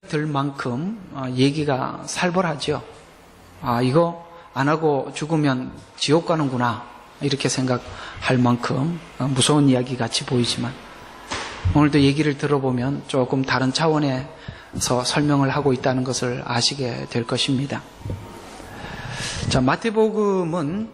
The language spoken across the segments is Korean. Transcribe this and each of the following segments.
들 만큼 얘기가 살벌하죠. 이거 안 하고 죽으면 지옥 가는구나 이렇게 생각할 만큼 무서운 이야기 같이 보이지만 오늘도 얘기를 들어보면 조금 다른 차원에서 설명을 하고 있다는 것을 아시게 될 것입니다. 자, 마태복음은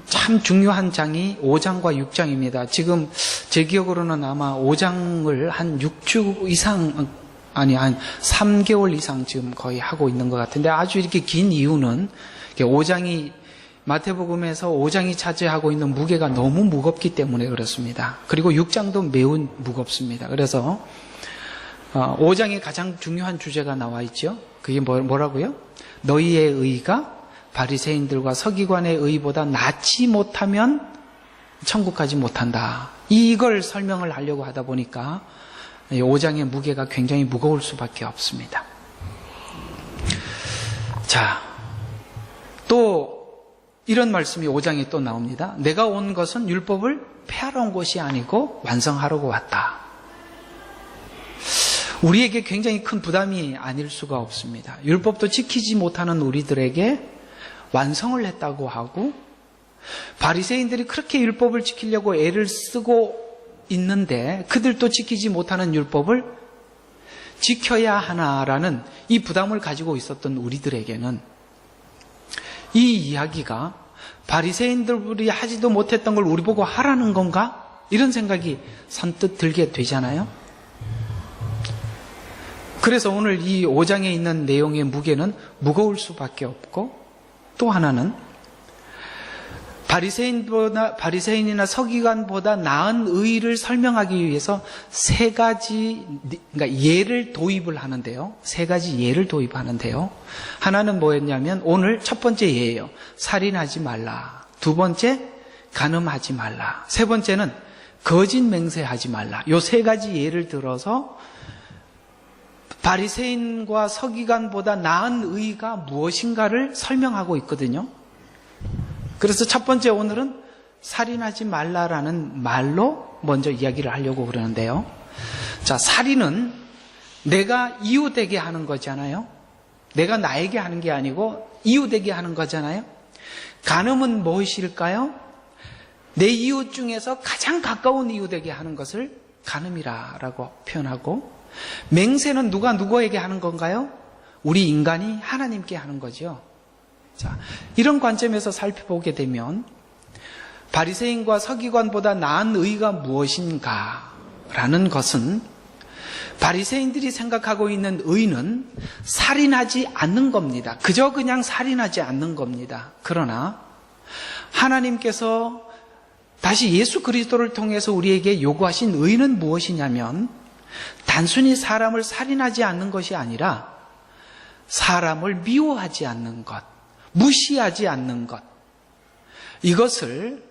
참 중요한 장이 5장과 6장입니다. 지금 제 기억으로는 아마 5장을 한 6주 이상 한 3개월 이상 지금 거의 하고 있는 것 같은데 아주 이렇게 긴 이유는 5장이 마태복음에서 5장이 차지하고 있는 무게가 너무 무겁기 때문에 그렇습니다. 그리고 6장도 매우 무겁습니다. 그래서 5장에 가장 중요한 주제가 나와 있죠. 그게 뭐라고요? 너희의 의가 바리새인들과 서기관의 의보다 낫지 못하면 천국 가지 못한다. 이걸 설명을 하려고 하다 보니까 5장의 무게가 굉장히 무거울 수밖에 없습니다. 자, 또 이런 말씀이 5장에 또 나옵니다. 내가 온 것은 율법을 폐하러 온 것이 아니고 완성하려고 왔다. 우리에게 굉장히 큰 부담이 아닐 수가 없습니다. 율법도 지키지 못하는 우리들에게 완성을 했다고 하고 바리새인들이 그렇게 율법을 지키려고 애를 쓰고 있는데 그들도 지키지 못하는 율법을 지켜야 하나라는 이 부담을 가지고 있었던 우리들에게는 이 이야기가 바리새인들이 하지도 못했던 걸 우리 보고 하라는 건가? 이런 생각이 선뜻 들게 되잖아요. 그래서 오늘 이 5장에 있는 내용의 무게는 무거울 수밖에 없고 또 하나는 바리새인이나 서기관보다 나은 의를 설명하기 위해서 세 가지, 그러니까 예를 도입을 하는데요. 세 가지 예를 도입하는데요. 하나는 뭐였냐면 오늘 첫 번째 예예요. 살인하지 말라. 두 번째, 간음하지 말라. 세 번째는 거짓 맹세하지 말라. 요 세 가지 예를 들어서 바리새인과 서기관보다 나은 의가 무엇인가를 설명하고 있거든요. 그래서 첫 번째 오늘은 살인하지 말라라는 말로 먼저 이야기를 하려고 그러는데요. 자, 살인은 내가 이유되게 하는 거잖아요. 내가 나에게 하는 게 아니고 이유되게 하는 거잖아요. 간음은 무엇일까요? 내 이웃 중에서 가장 가까운 이유되게 하는 것을 간음이라고 표현하고 맹세는 누가 누구에게 하는 건가요? 우리 인간이 하나님께 하는 거죠. 자, 이런 관점에서 살펴보게 되면 바리새인과 서기관보다 나은 의가 무엇인가라는 것은 바리새인들이 생각하고 있는 의는 살인하지 않는 겁니다. 그저 그냥 살인하지 않는 겁니다. 그러나 하나님께서 다시 예수 그리스도를 통해서 우리에게 요구하신 의는 무엇이냐면 단순히 사람을 살인하지 않는 것이 아니라 사람을 미워하지 않는 것, 무시하지 않는 것. 이것을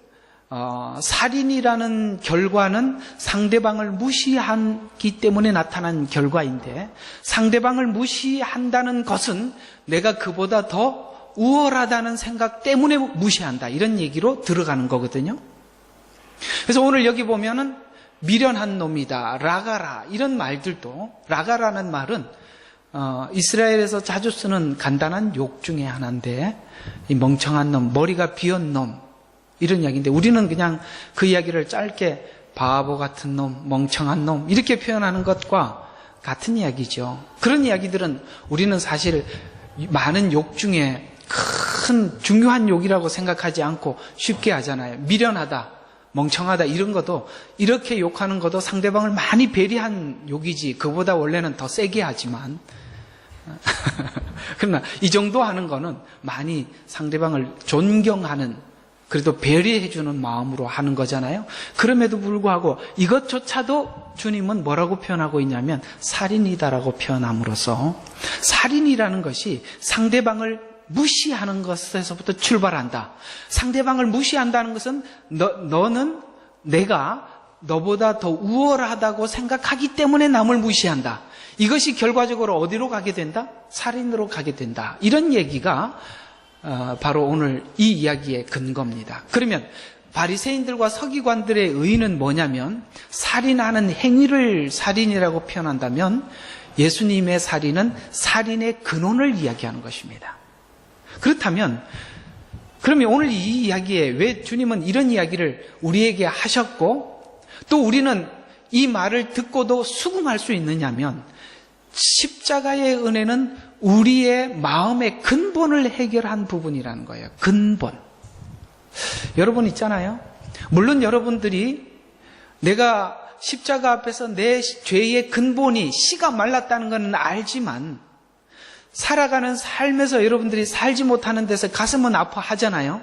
살인이라는 결과는 상대방을 무시하기 때문에 나타난 결과인데 상대방을 무시한다는 것은 내가 그보다 더 우월하다는 생각 때문에 무시한다. 이런 얘기로 들어가는 거거든요. 그래서 오늘 여기 보면은 미련한 놈이다, 라가라 이런 말들도 라가라는 말은 이스라엘에서 자주 쓰는 간단한 욕 중에 하나인데 이 멍청한 놈, 머리가 비은 놈 이런 이야기인데 우리는 그냥 그 이야기를 짧게 바보 같은 놈, 멍청한 놈 이렇게 표현하는 것과 같은 이야기죠. 그런 이야기들은 우리는 사실 많은 욕 중에 큰 중요한 욕이라고 생각하지 않고 쉽게 하잖아요. 미련하다, 멍청하다 이런 것도 이렇게 욕하는 것도 상대방을 많이 배려한 욕이지 그보다 원래는 더 세게 하지만 그러나 이 정도 하는 거는 많이 상대방을 존경하는 그래도 배려해주는 마음으로 하는 거잖아요. 그럼에도 불구하고 이것조차도 주님은 뭐라고 표현하고 있냐면 살인이다라고 표현함으로써 살인이라는 것이 상대방을 무시하는 것에서부터 출발한다. 상대방을 무시한다는 것은 너는 내가 너보다 더 우월하다고 생각하기 때문에 남을 무시한다. 이것이 결과적으로 어디로 가게 된다? 살인으로 가게 된다. 이런 얘기가 바로 오늘 이 이야기의 근거입니다. 그러면 바리새인들과 서기관들의 의의는 뭐냐면 살인하는 행위를 살인이라고 표현한다면 예수님의 살인은 살인의 근원을 이야기하는 것입니다. 그렇다면 그러면 오늘 이 이야기에 왜 주님은 이런 이야기를 우리에게 하셨고 또 우리는 이 말을 듣고도 수긍할 수 있느냐면 십자가의 은혜는 우리의 마음의 근본을 해결한 부분이라는 거예요. 근본. 여러분 있잖아요. 물론 여러분들이 내가 십자가 앞에서 내 죄의 근본이 씨가 말랐다는 건 알지만 살아가는 삶에서 여러분들이 살지 못하는 데서 가슴은 아파하잖아요.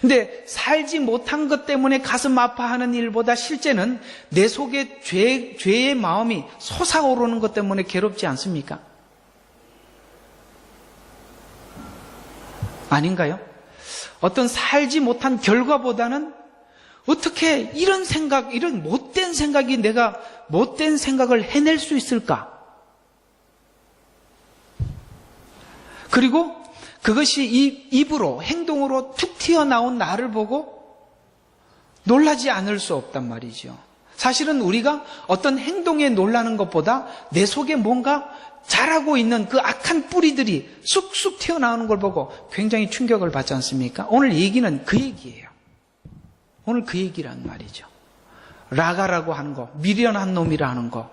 근데 살지 못한 것 때문에 가슴 아파하는 일보다 실제는 내 속에 죄의 마음이 솟아오르는 것 때문에 괴롭지 않습니까? 아닌가요? 어떤 살지 못한 결과보다는 어떻게 이런 생각, 이런 못된 생각이 내가 못된 생각을 해낼 수 있을까? 그리고 그것이 입으로, 행동으로 툭 튀어나온 나를 보고 놀라지 않을 수 없단 말이죠. 사실은 우리가 어떤 행동에 놀라는 것보다 내 속에 뭔가 자라고 있는 그 악한 뿌리들이 쑥쑥 튀어나오는 걸 보고 굉장히 충격을 받지 않습니까? 오늘 얘기는 그 얘기예요. 오늘 그 얘기란 말이죠. 라가라고 하는 거, 미련한 놈이라 하는 거,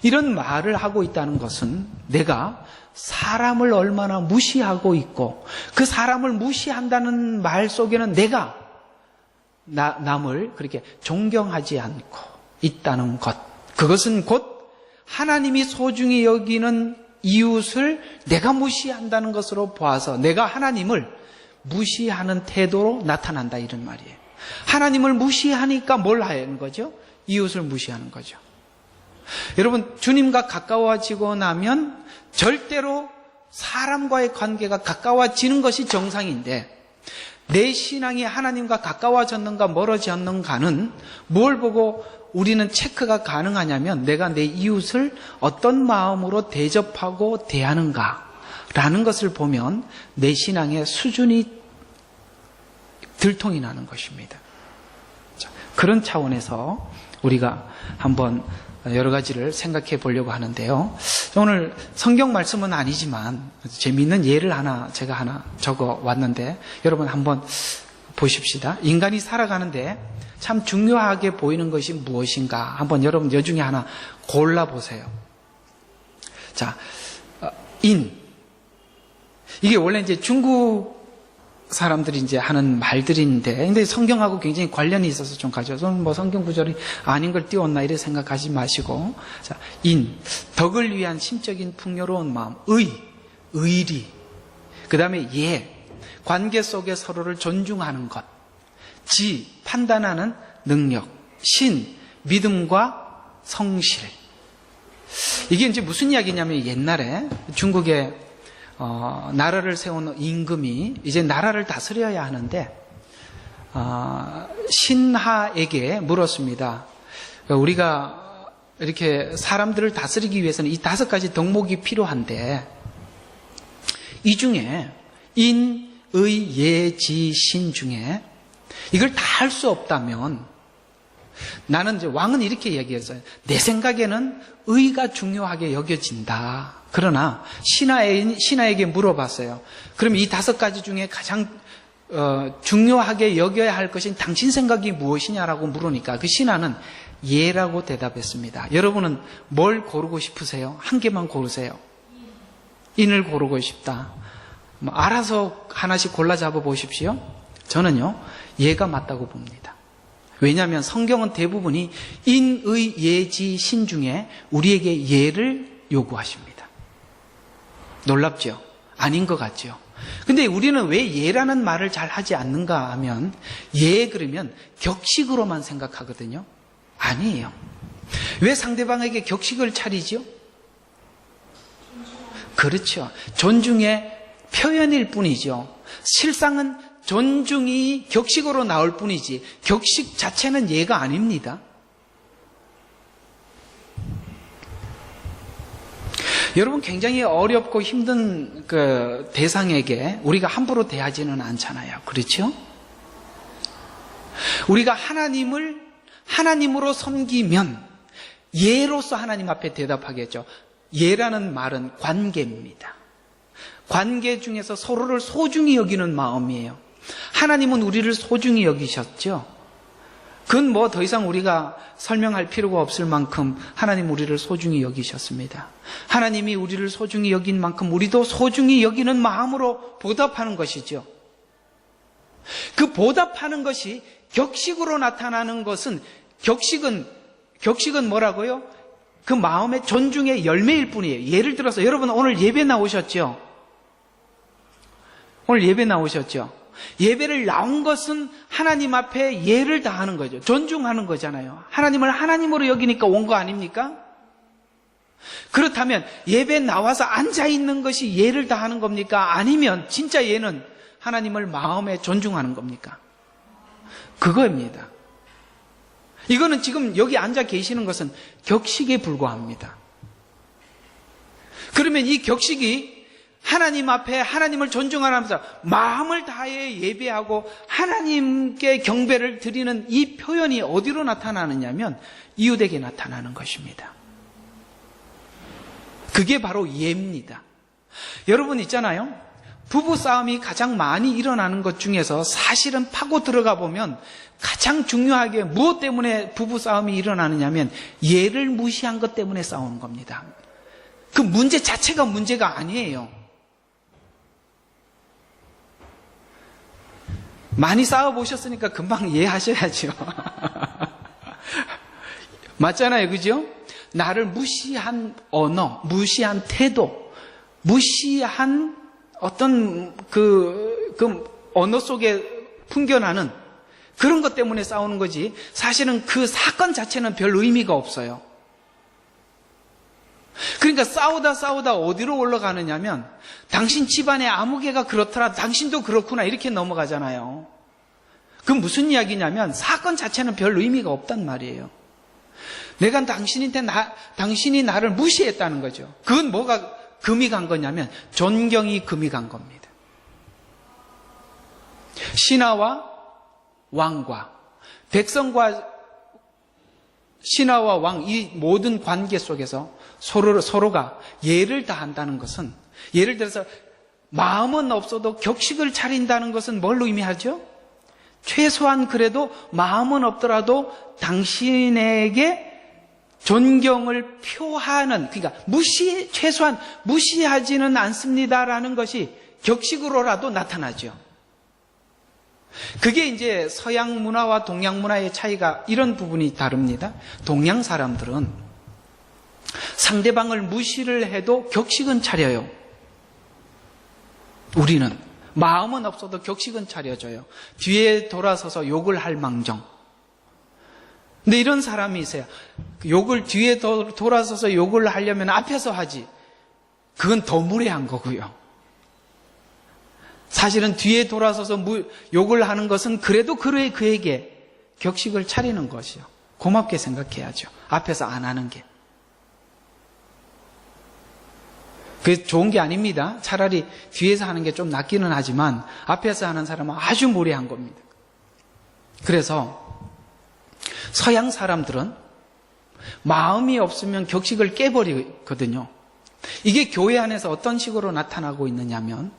이런 말을 하고 있다는 것은 내가 사람을 얼마나 무시하고 있고 그 사람을 무시한다는 말 속에는 내가 남을 그렇게 존경하지 않고 있다는 것, 그것은 곧 하나님이 소중히 여기는 이웃을 내가 무시한다는 것으로 보아서 내가 하나님을 무시하는 태도로 나타난다, 이런 말이에요. 하나님을 무시하니까 뭘 하는 거죠? 이웃을 무시하는 거죠. 여러분, 주님과 가까워지고 나면 절대로 사람과의 관계가 가까워지는 것이 정상인데 내 신앙이 하나님과 가까워졌는가 멀어졌는가는 뭘 보고 우리는 체크가 가능하냐면 내가 내 이웃을 어떤 마음으로 대접하고 대하는가라는 것을 보면 내 신앙의 수준이 들통이 나는 것입니다. 자, 그런 차원에서 우리가 한번 여러 가지를 생각해 보려고 하는데요. 오늘 성경 말씀은 아니지만 재미있는 예를 제가 하나 적어 왔는데 여러분 한번 보십시다. 인간이 살아가는데 참 중요하게 보이는 것이 무엇인가 한번 여러분 여중에 하나 골라보세요. 자, 이게 원래 이제 중국 사람들이 이제 하는 말들인데, 근데 성경하고 굉장히 관련이 있어서 좀 가져서 뭐 성경 구절이 아닌 걸 띄웠나 이렇게 생각하지 마시고, 자, 덕을 위한 심적인 풍요로운 마음, 의리, 그 다음에 관계 속에 서로를 존중하는 것, 판단하는 능력, 믿음과 성실. 이게 이제 무슨 이야기냐면 옛날에 중국에 나라를 세운 임금이 이제 나라를 다스려야 하는데 신하에게 물었습니다. 우리가 이렇게 사람들을 다스리기 위해서는 이 5가지 덕목이 필요한데 이 중에 인, 의, 예, 지, 신 중에 이걸 다 할 수 없다면 나는 이제 왕은 이렇게 이야기했어요. 내 생각에는 의가 중요하게 여겨진다. 그러나 신하에게 물어봤어요. 그럼 이 5가지 중에 가장 중요하게 여겨야 할 것은 당신 생각이 무엇이냐라고 물으니까 그 신하는 예라고 대답했습니다. 여러분은 뭘 고르고 싶으세요? 한 개만 고르세요. 인을 고르고 싶다. 알아서 하나씩 골라 잡아 보십시오. 저는요, 예가 맞다고 봅니다. 왜냐하면 성경은 대부분이 인, 의, 예, 지, 신 중에 우리에게 예를 요구하십니다. 놀랍죠? 아닌 것 같죠? 근데 우리는 왜 예라는 말을 잘 하지 않는가 하면 그러면 격식으로만 생각하거든요. 아니에요. 왜 상대방에게 격식을 차리죠? 그렇죠. 존중의 표현일 뿐이죠. 실상은 존중이 격식으로 나올 뿐이지 격식 자체는 예가 아닙니다. 여러분, 굉장히 어렵고 힘든 그 대상에게 우리가 함부로 대하지는 않잖아요. 그렇죠? 우리가 하나님으로 섬기면 예로서 하나님 앞에 대답하겠죠. 예라는 말은 관계입니다. 관계 중에서 서로를 소중히 여기는 마음이에요. 하나님은 우리를 소중히 여기셨죠. 그건 뭐 더 이상 우리가 설명할 필요가 없을 만큼 하나님 우리를 소중히 여기셨습니다. 하나님이 우리를 소중히 여긴 만큼 우리도 소중히 여기는 마음으로 보답하는 것이죠. 그 보답하는 것이 격식으로 나타나는 것은 격식은 뭐라고요? 그 마음의 존중의 열매일 뿐이에요. 예를 들어서 여러분 오늘 예배 나오셨죠? 오늘 예배 나오셨죠? 예배를 나온 것은 하나님 앞에 예를 다하는 거죠. 존중하는 거잖아요. 하나님을 하나님으로 여기니까 온 거 아닙니까? 그렇다면 예배 나와서 앉아있는 것이 예를 다하는 겁니까? 아니면 진짜 예는 하나님을 마음에 존중하는 겁니까? 그거입니다. 이거는 지금 여기 앉아 계시는 것은 격식에 불과합니다. 그러면 이 격식이 하나님 앞에 하나님을 존중하면서 마음을 다해 예배하고 하나님께 경배를 드리는 이 표현이 어디로 나타나느냐면 이웃에게 나타나는 것입니다. 그게 바로 예입니다. 여러분 있잖아요. 부부싸움이 가장 많이 일어나는 것 중에서 사실은 파고 들어가 보면 가장 중요하게 무엇 때문에 부부싸움이 일어나느냐면 예를 무시한 것 때문에 싸우는 겁니다. 그 문제 자체가 문제가 아니에요. 많이 싸워보셨으니까 금방 이해하셔야죠. 맞잖아요. 그죠? 나를 무시한 언어, 무시한 태도, 무시한 어떤 그 언어 속에 풍겨나는 그런 것 때문에 싸우는 거지 사실은 그 사건 자체는 별 의미가 없어요. 그러니까 싸우다 어디로 올라가느냐면 당신 집안의 아무개가 그렇더라 당신도 그렇구나 이렇게 넘어가잖아요. 그건 무슨 이야기냐면 사건 자체는 별 의미가 없단 말이에요. 내가 당신이 나를 무시했다는 거죠. 그건 뭐가 금이 간 거냐면 존경이 금이 간 겁니다. 신하와 왕과 백성과 신하와 왕 이 모든 관계 속에서 서로가 예를 다한다는 것은 예를 들어서 마음은 없어도 격식을 차린다는 것은 뭘 의미하죠? 최소한 그래도 마음은 없더라도 당신에게 존경을 표하는 그러니까 최소한 무시하지는 않습니다라는 것이 격식으로라도 나타나죠. 그게 이제 서양 문화와 동양 문화의 차이가 이런 부분이 다릅니다. 동양 사람들은 상대방을 무시를 해도 격식은 차려요. 우리는 마음은 없어도 격식은 차려져요. 뒤에 돌아서서 욕을 할 망정. 근데 이런 사람이 있어요. 욕을 뒤에 돌아서서 욕을 하려면 앞에서 하지. 그건 더 무례한 거고요. 사실은 뒤에 돌아서서 욕을 하는 것은 그래도 그에게 격식을 차리는 것이요. 고맙게 생각해야죠. 앞에서 안 하는 게. 그게 좋은 게 아닙니다. 차라리 뒤에서 하는 게 좀 낫기는 하지만 앞에서 하는 사람은 아주 무례한 겁니다. 그래서 서양 사람들은 마음이 없으면 격식을 깨버리거든요. 이게 교회 안에서 어떤 식으로 나타나고 있느냐면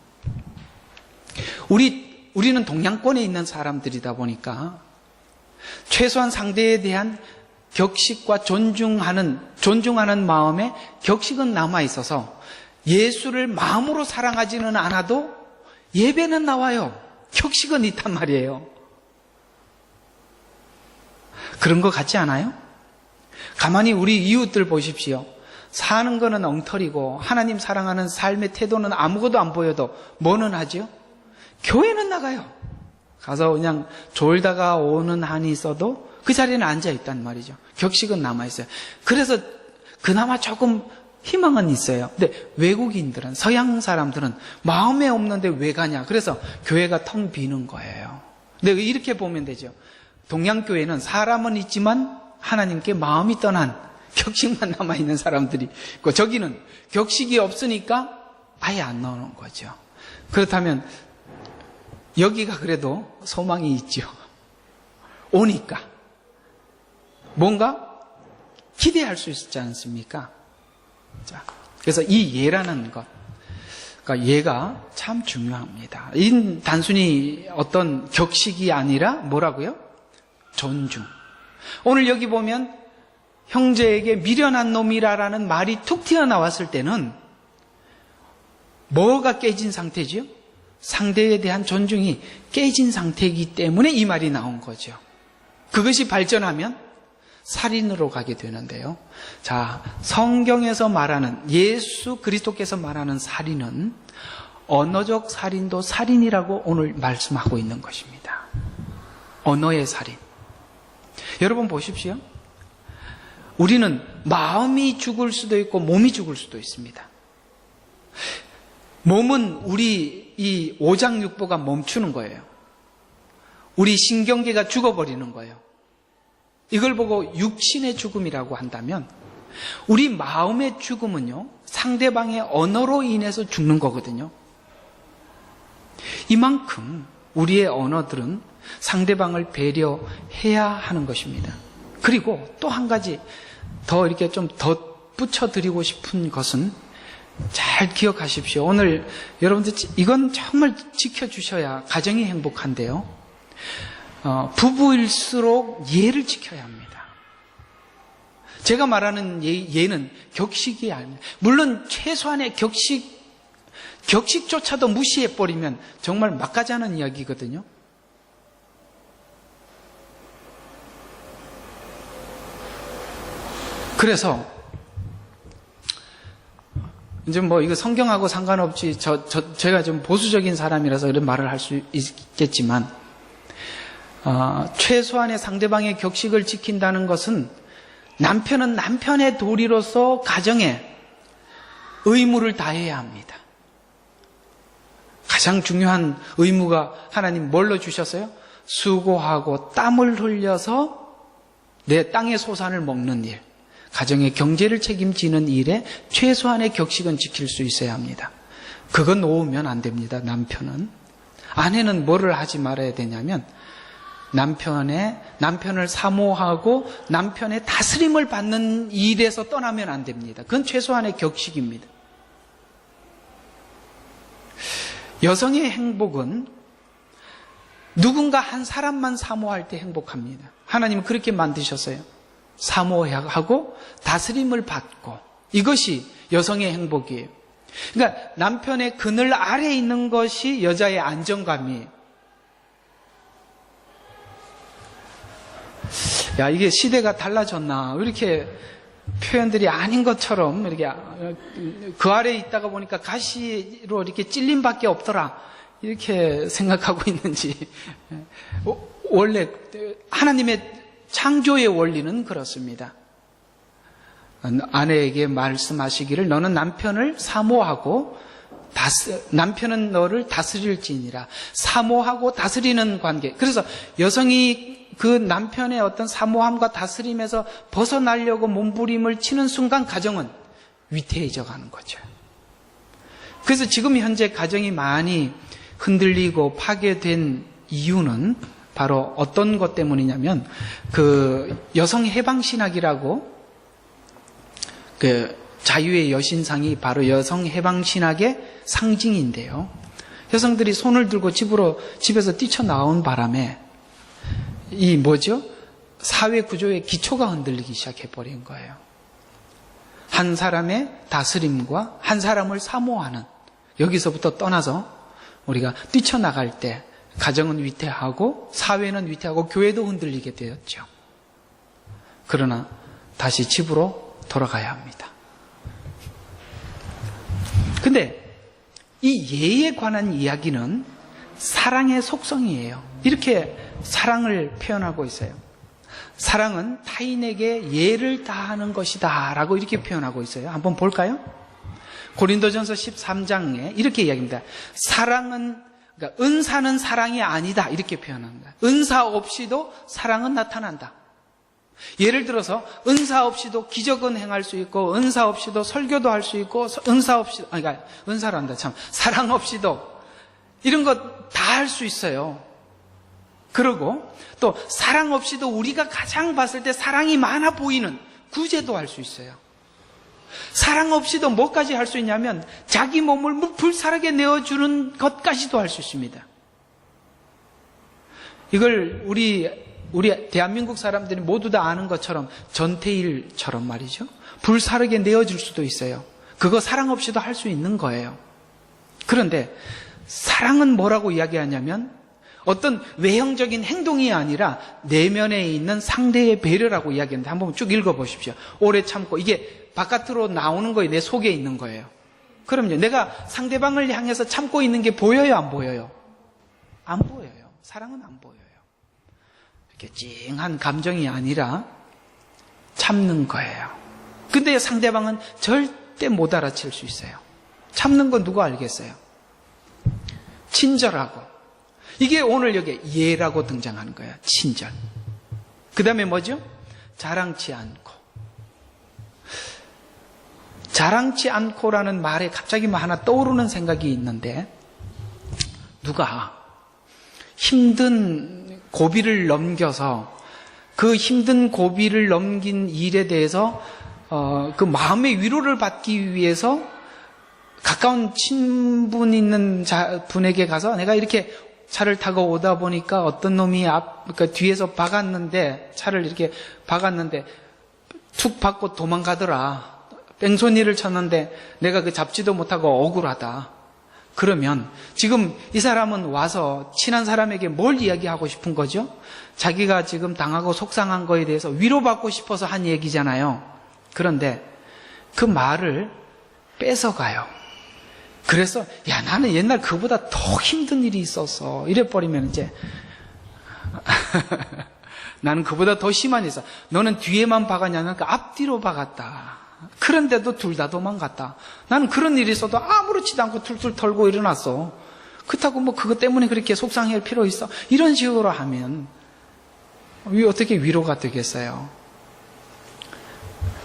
우리는 동양권에 있는 사람들이다 보니까 최소한 상대에 대한 격식과 존중하는 마음에 격식은 남아있어서 예수를 마음으로 사랑하지는 않아도 예배는 나와요. 격식은 있단 말이에요. 그런 것 같지 않아요? 가만히 우리 이웃들 보십시오. 사는 거는 엉터리고 하나님 사랑하는 삶의 태도는 아무것도 안 보여도 뭐는 하죠? 교회는 나가요. 가서 그냥 졸다가 오는 한이 있어도 그 자리에는 앉아있단 말이죠. 격식은 남아있어요. 그래서 그나마 조금 희망은 있어요. 근데 외국인들은, 서양 사람들은 마음에 없는데 왜 가냐. 그래서 교회가 텅 비는 거예요. 근데 이렇게 보면 되죠. 동양교회는 사람은 있지만 하나님께 마음이 떠난 격식만 남아있는 사람들이 있고 저기는 격식이 없으니까 아예 안 나오는 거죠. 그렇다면 여기가 그래도 소망이 있죠. 오니까 뭔가 기대할 수 있지 않습니까? 자, 그래서 이 예라는 것, 그러니까 예가 참 중요합니다. 이 단순히 어떤 격식이 아니라 뭐라고요? 존중. 오늘 여기 보면 형제에게 미련한 놈이라라는 말이 툭 튀어나왔을 때는 뭐가 깨진 상태지요? 상대에 대한 존중이 깨진 상태이기 때문에 이 말이 나온 거죠. 그것이 발전하면 살인으로 가게 되는데요. 자, 성경에서 말하는, 예수 그리스도께서 말하는 살인은 언어적 살인도 살인이라고 오늘 말씀하고 있는 것입니다. 언어의 살인. 여러분 보십시오. 우리는 마음이 죽을 수도 있고 몸이 죽을 수도 있습니다. 몸은 우리 이 오장육부가 멈추는 거예요. 우리 신경계가 죽어버리는 거예요. 이걸 보고 육신의 죽음이라고 한다면 우리 마음의 죽음은요, 상대방의 언어로 인해서 죽는 거거든요. 이만큼 우리의 언어들은 상대방을 배려해야 하는 것입니다. 그리고 또 한 가지 더 이렇게 좀 덧붙여드리고 싶은 것은 잘 기억하십시오. 오늘 여러분들 이건 정말 지켜주셔야 가정이 행복한데요. 부부일수록 예를 지켜야 합니다. 제가 말하는 예는 격식이 아닙니다. 물론 최소한의 격식조차도 무시해버리면 정말 막가자는 이야기거든요. 그래서 이제 뭐 이거 성경하고 상관없이 제가 좀 보수적인 사람이라서 이런 말을 할 수 있겠지만 최소한의 상대방의 격식을 지킨다는 것은 남편은 남편의 도리로서 가정에 의무를 다해야 합니다. 가장 중요한 의무가 하나님 뭘로 주셨어요? 수고하고 땀을 흘려서 내 땅의 소산을 먹는 일, 가정의 경제를 책임지는 일에 최소한의 격식은 지킬 수 있어야 합니다. 그거 놓으면 안 됩니다. 남편은. 아내는 뭐를 하지 말아야 되냐면 남편을 사모하고 남편의 다스림을 받는 일에서 떠나면 안 됩니다. 그건 최소한의 격식입니다. 여성의 행복은 누군가 한 사람만 사모할 때 행복합니다. 하나님은 그렇게 만드셨어요. 사모하고 다스림을 받고, 이것이 여성의 행복이에요. 그러니까 남편의 그늘 아래에 있는 것이 여자의 안정감이에요. 야, 이게 시대가 달라졌나? 왜 이렇게 표현들이 아닌 것처럼 이렇게 그 아래에 있다가 보니까 가시로 이렇게 찔림밖에 없더라, 이렇게 생각하고 있는지. 원래 하나님의 창조의 원리는 그렇습니다. 아내에게 말씀하시기를 너는 남편을 사모하고 남편은 너를 다스릴지니라. 사모하고 다스리는 관계. 그래서 여성이 그 남편의 어떤 사모함과 다스림에서 벗어나려고 몸부림을 치는 순간 가정은 위태해져 가는 거죠. 그래서 지금 현재 가정이 많이 흔들리고 파괴된 이유는 바로 어떤 것 때문이냐면 그 여성 해방 신학이라고, 그 자유의 여신상이 바로 여성 해방 신학의 상징인데요. 여성들이 손을 들고 집에서 뛰쳐나온 바람에 이 뭐죠? 사회 구조의 기초가 흔들리기 시작해버린 거예요. 한 사람의 다스림과 한 사람을 사모하는, 여기서부터 떠나서 우리가 뛰쳐나갈 때 가정은 위태하고 사회는 위태하고 교회도 흔들리게 되었죠. 그러나 다시 집으로 돌아가야 합니다. 근데 이 예에 관한 이야기는 사랑의 속성이에요. 이렇게 사랑을 표현하고 있어요. 사랑은 타인에게 예를 다하는 것이다 라고 이렇게 표현하고 있어요. 한번 볼까요? 고린도전서 13장에 이렇게 이야기합니다. 사랑은, 그러니까 은사는 사랑이 아니다, 이렇게 표현합니다. 은사 없이도 사랑은 나타난다. 예를 들어서 은사 없이도 기적은 행할 수 있고, 은사 없이도 설교도 할 수 있고, 은사란다, 참. 사랑 없이도 이런 것 다 할 수 있어요. 그리고 또 사랑 없이도 우리가 가장 봤을 때 사랑이 많아 보이는 구제도 할 수 있어요. 사랑 없이도 뭐까지 할 수 있냐면 자기 몸을 불살하게 내어주는 것까지도 할 수 있습니다. 이걸 우리 대한민국 사람들이 모두 다 아는 것처럼 전태일처럼 말이죠. 불사르게 내어줄 수도 있어요. 그거 사랑 없이도 할 수 있는 거예요. 그런데 사랑은 뭐라고 이야기하냐면 어떤 외형적인 행동이 아니라 내면에 있는 상대의 배려라고 이야기하는데 한번 쭉 읽어보십시오. 오래 참고 이게 바깥으로 나오는 거예요. 내 속에 있는 거예요. 그럼요. 내가 상대방을 향해서 참고 있는 게 보여요? 안 보여요? 안 보여요. 사랑은 안 보여요. 이렇게 찡한 감정이 아니라 참는 거예요. 근데 상대방은 절대 못 알아챌 수 있어요. 참는 건 누가 알겠어요? 친절하고. 이게 오늘 여기 예라고 등장하는 거예요. 친절. 그 다음에 뭐죠? 자랑치 않고. 자랑치 않고라는 말에 갑자기 뭐 하나 떠오르는 생각이 있는데 누가 힘든 고비를 넘겨서 그 힘든 고비를 넘긴 일에 대해서 그 마음의 위로를 받기 위해서 가까운 친분 있는 분에게 가서 내가 이렇게 차를 타고 오다 보니까 어떤 놈이 그러니까 뒤에서 박았는데 차를 이렇게 박았는데 툭 박고 도망가더라. 뺑소니를 쳤는데 내가 그 잡지도 못하고 억울하다. 그러면 지금 이 사람은 와서 친한 사람에게 뭘 이야기하고 싶은 거죠? 자기가 지금 당하고 속상한 거에 대해서 위로받고 싶어서 한 얘기잖아요. 그런데 그 말을 뺏어가요. 그래서 야 나는 옛날 그보다 더 힘든 일이 있었어. 이래버리면 이제 나는 그보다 더 심한 일이 있어. 너는 뒤에만 박았냐면 그 앞뒤로 박았다. 그런데도 둘 다 도망갔다. 나는 그런 일이 있어도 아무렇지도 않고 툴툴 털고 일어났어. 그렇다고 뭐 그것 때문에 그렇게 속상해할 필요 있어? 이런 식으로 하면 어떻게 위로가 되겠어요?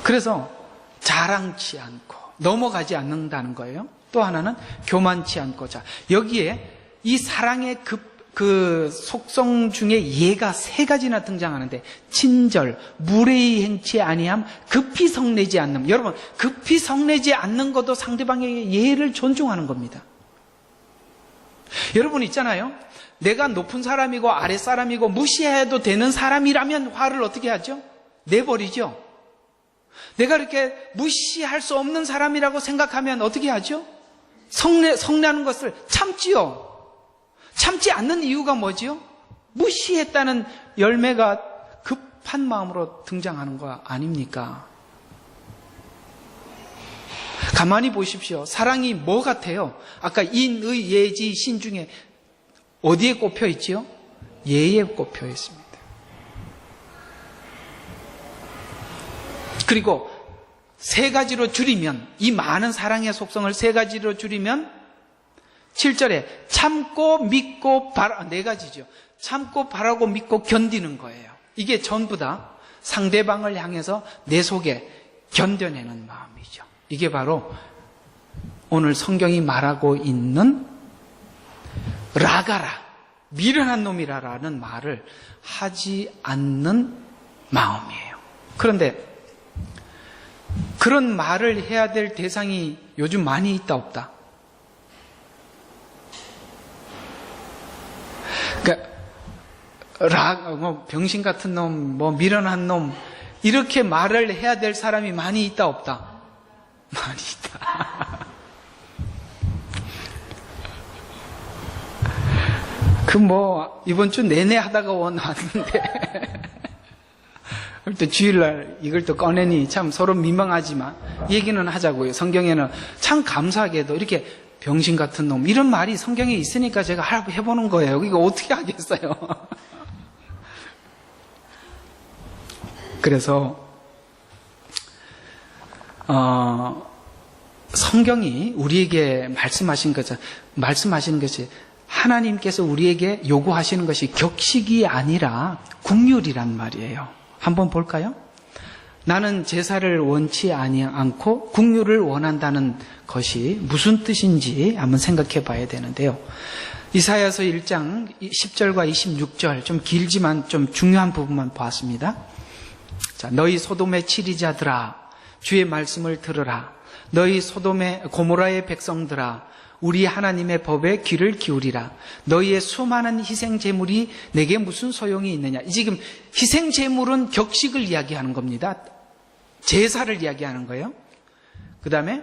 그래서 자랑치 않고 넘어가지 않는다는 거예요. 또 하나는 교만치 않고. 자, 여기에 이 사랑의 그 속성 중에 예가 3가지나 등장하는데 친절, 무례히 행치 아니함, 급히 성내지 않는. 여러분, 급히 성내지 않는 것도 상대방의 예를 존중하는 겁니다. 여러분 있잖아요. 내가 높은 사람이고 아랫사람이고 무시해도 되는 사람이라면 화를 어떻게 하죠? 내버리죠. 내가 이렇게 무시할 수 없는 사람이라고 생각하면 어떻게 하죠? 성내하는 것을 참지요. 참지 않는 이유가 뭐지요? 무시했다는 열매가 급한 마음으로 등장하는 거 아닙니까? 가만히 보십시오. 사랑이 뭐 같아요? 아까 인, 의, 예지, 신 중에 어디에 꼽혀 있지요? 예에 꼽혀 있습니다. 그리고 3가지로 줄이면, 이 많은 사랑의 속성을 3가지로 줄이면 7절에 참고 믿고 4가지죠. 참고 바라고 믿고 견디는 거예요. 이게 전부 다 상대방을 향해서 내 속에 견뎌내는 마음이죠. 이게 바로 오늘 성경이 말하고 있는 라가라, 미련한 놈이라라는 말을 하지 않는 마음이에요. 그런데 그런 말을 해야 될 대상이 요즘 많이 있다 없다? 그러니까 병신 같은 놈, 미련한 놈 이렇게 말을 해야 될 사람이 많이 있다 없다? 많이 있다. 이번 주 내내 하다가 왔는데 또 주일날 이걸 또 꺼내니 참 서로 민망하지만 얘기는 하자고요. 성경에는 참 감사하게도 이렇게 병신 같은 놈 이런 말이 성경에 있으니까 제가 해보는 거예요. 이거 어떻게 하겠어요? 그래서 성경이 우리에게 말씀하신 것이 하나님께서 우리에게 요구하시는 것이 격식이 아니라 긍휼이란 말이에요. 한번 볼까요? 나는 제사를 원치 않고 긍휼을 원한다는 것이 무슨 뜻인지 한번 생각해 봐야 되는데요. 이사야서 1장 10절과 26절 좀 길지만 좀 중요한 부분만 보았습니다. 자, 너희 소돔의 치리자들아, 주의 말씀을 들으라. 너희 소돔의 고모라의 백성들아, 우리 하나님의 법에 귀를 기울이라. 너희의 수많은 희생 제물이 내게 무슨 소용이 있느냐. 지금 희생 제물은 격식을 이야기하는 겁니다. 제사를 이야기하는 거예요. 그 다음에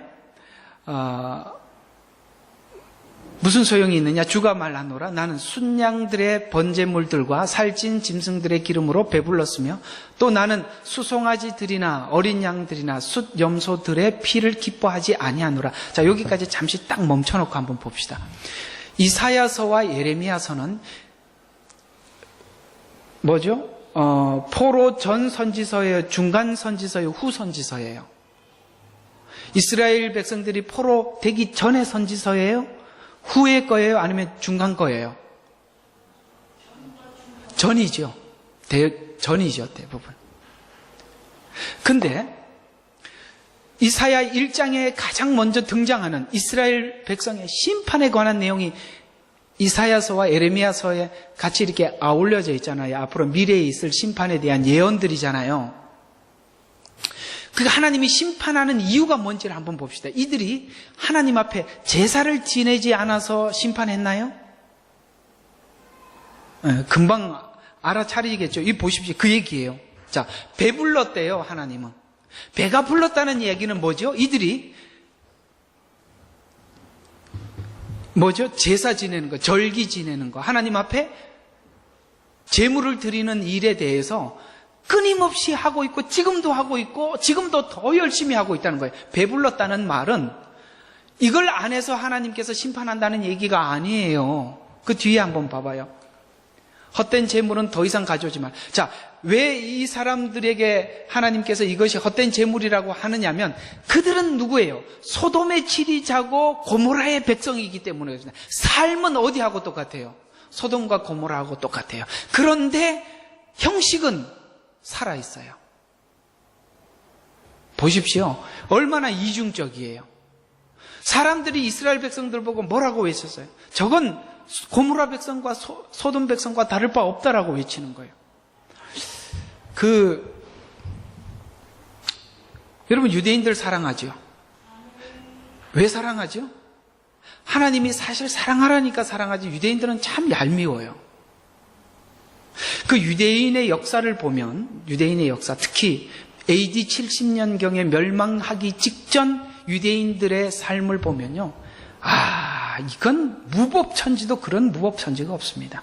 무슨 소용이 있느냐. 주가 말하노라. 나는 순양들의 번제물들과 살찐 짐승들의 기름으로 배불렀으며 또 나는 수송아지들이나 어린 양들이나 숫 염소들의 피를 기뻐하지 아니하노라. 자, 여기까지 잠시 딱 멈춰놓고 한번 봅시다. 이사야서와 예레미야서는 뭐죠? 포로 전 선지서예요? 중간 선지서예요? 후 선지서예요? 이스라엘 백성들이 포로 되기 전의 선지서예요? 후의 거예요? 아니면 중간 거예요? 전이죠. 전이죠, 대부분. 근데 이사야 1장에 가장 먼저 등장하는 이스라엘 백성의 심판에 관한 내용이 이사야서와 에레미야서에 같이 이렇게 아울려져 있잖아요. 앞으로 미래에 있을 심판에 대한 예언들이잖아요. 그 하나님이 심판하는 이유가 뭔지를 한번 봅시다. 이들이 하나님 앞에 제사를 지내지 않아서 심판했나요? 네, 금방 알아차리겠죠. 이 보십시오. 그 얘기예요. 자, 배불렀대요, 하나님은. 배가 불렀다는 얘기는 뭐죠? 이들이 뭐죠? 제사 지내는 거, 절기 지내는 거, 하나님 앞에 제물을 드리는 일에 대해서 끊임없이 하고 있고 지금도 하고 있고 지금도 더 열심히 하고 있다는 거예요. 배불렀다는 말은 이걸 안 해서 하나님께서 심판한다는 얘기가 아니에요. 그 뒤에 한번 봐봐요. 헛된 제물은 더 이상 가져오지 말. 자, 왜 이 사람들에게 하나님께서 이것이 헛된 제물이라고 하느냐면 그들은 누구예요? 소돔의 치리자고 고모라의 백성이기 때문에 그렇습니다. 삶은 어디하고 똑같아요? 소돔과 고모라하고 똑같아요. 그런데 형식은 살아있어요. 보십시오. 얼마나 이중적이에요. 사람들이 이스라엘 백성들 보고 뭐라고 외쳤어요? 저건 고모라 백성과 소돔 백성과 다를 바 없다라고 외치는 거예요. 여러분 유대인들 사랑하죠? 왜 사랑하죠? 하나님이 사실 사랑하라니까 사랑하지 유대인들은 참 얄미워요. 그 유대인의 역사를 보면 유대인의 역사 특히 AD 70년경에 멸망하기 직전 유대인들의 삶을 보면요. 이건 무법천지도 그런 무법천지가 없습니다.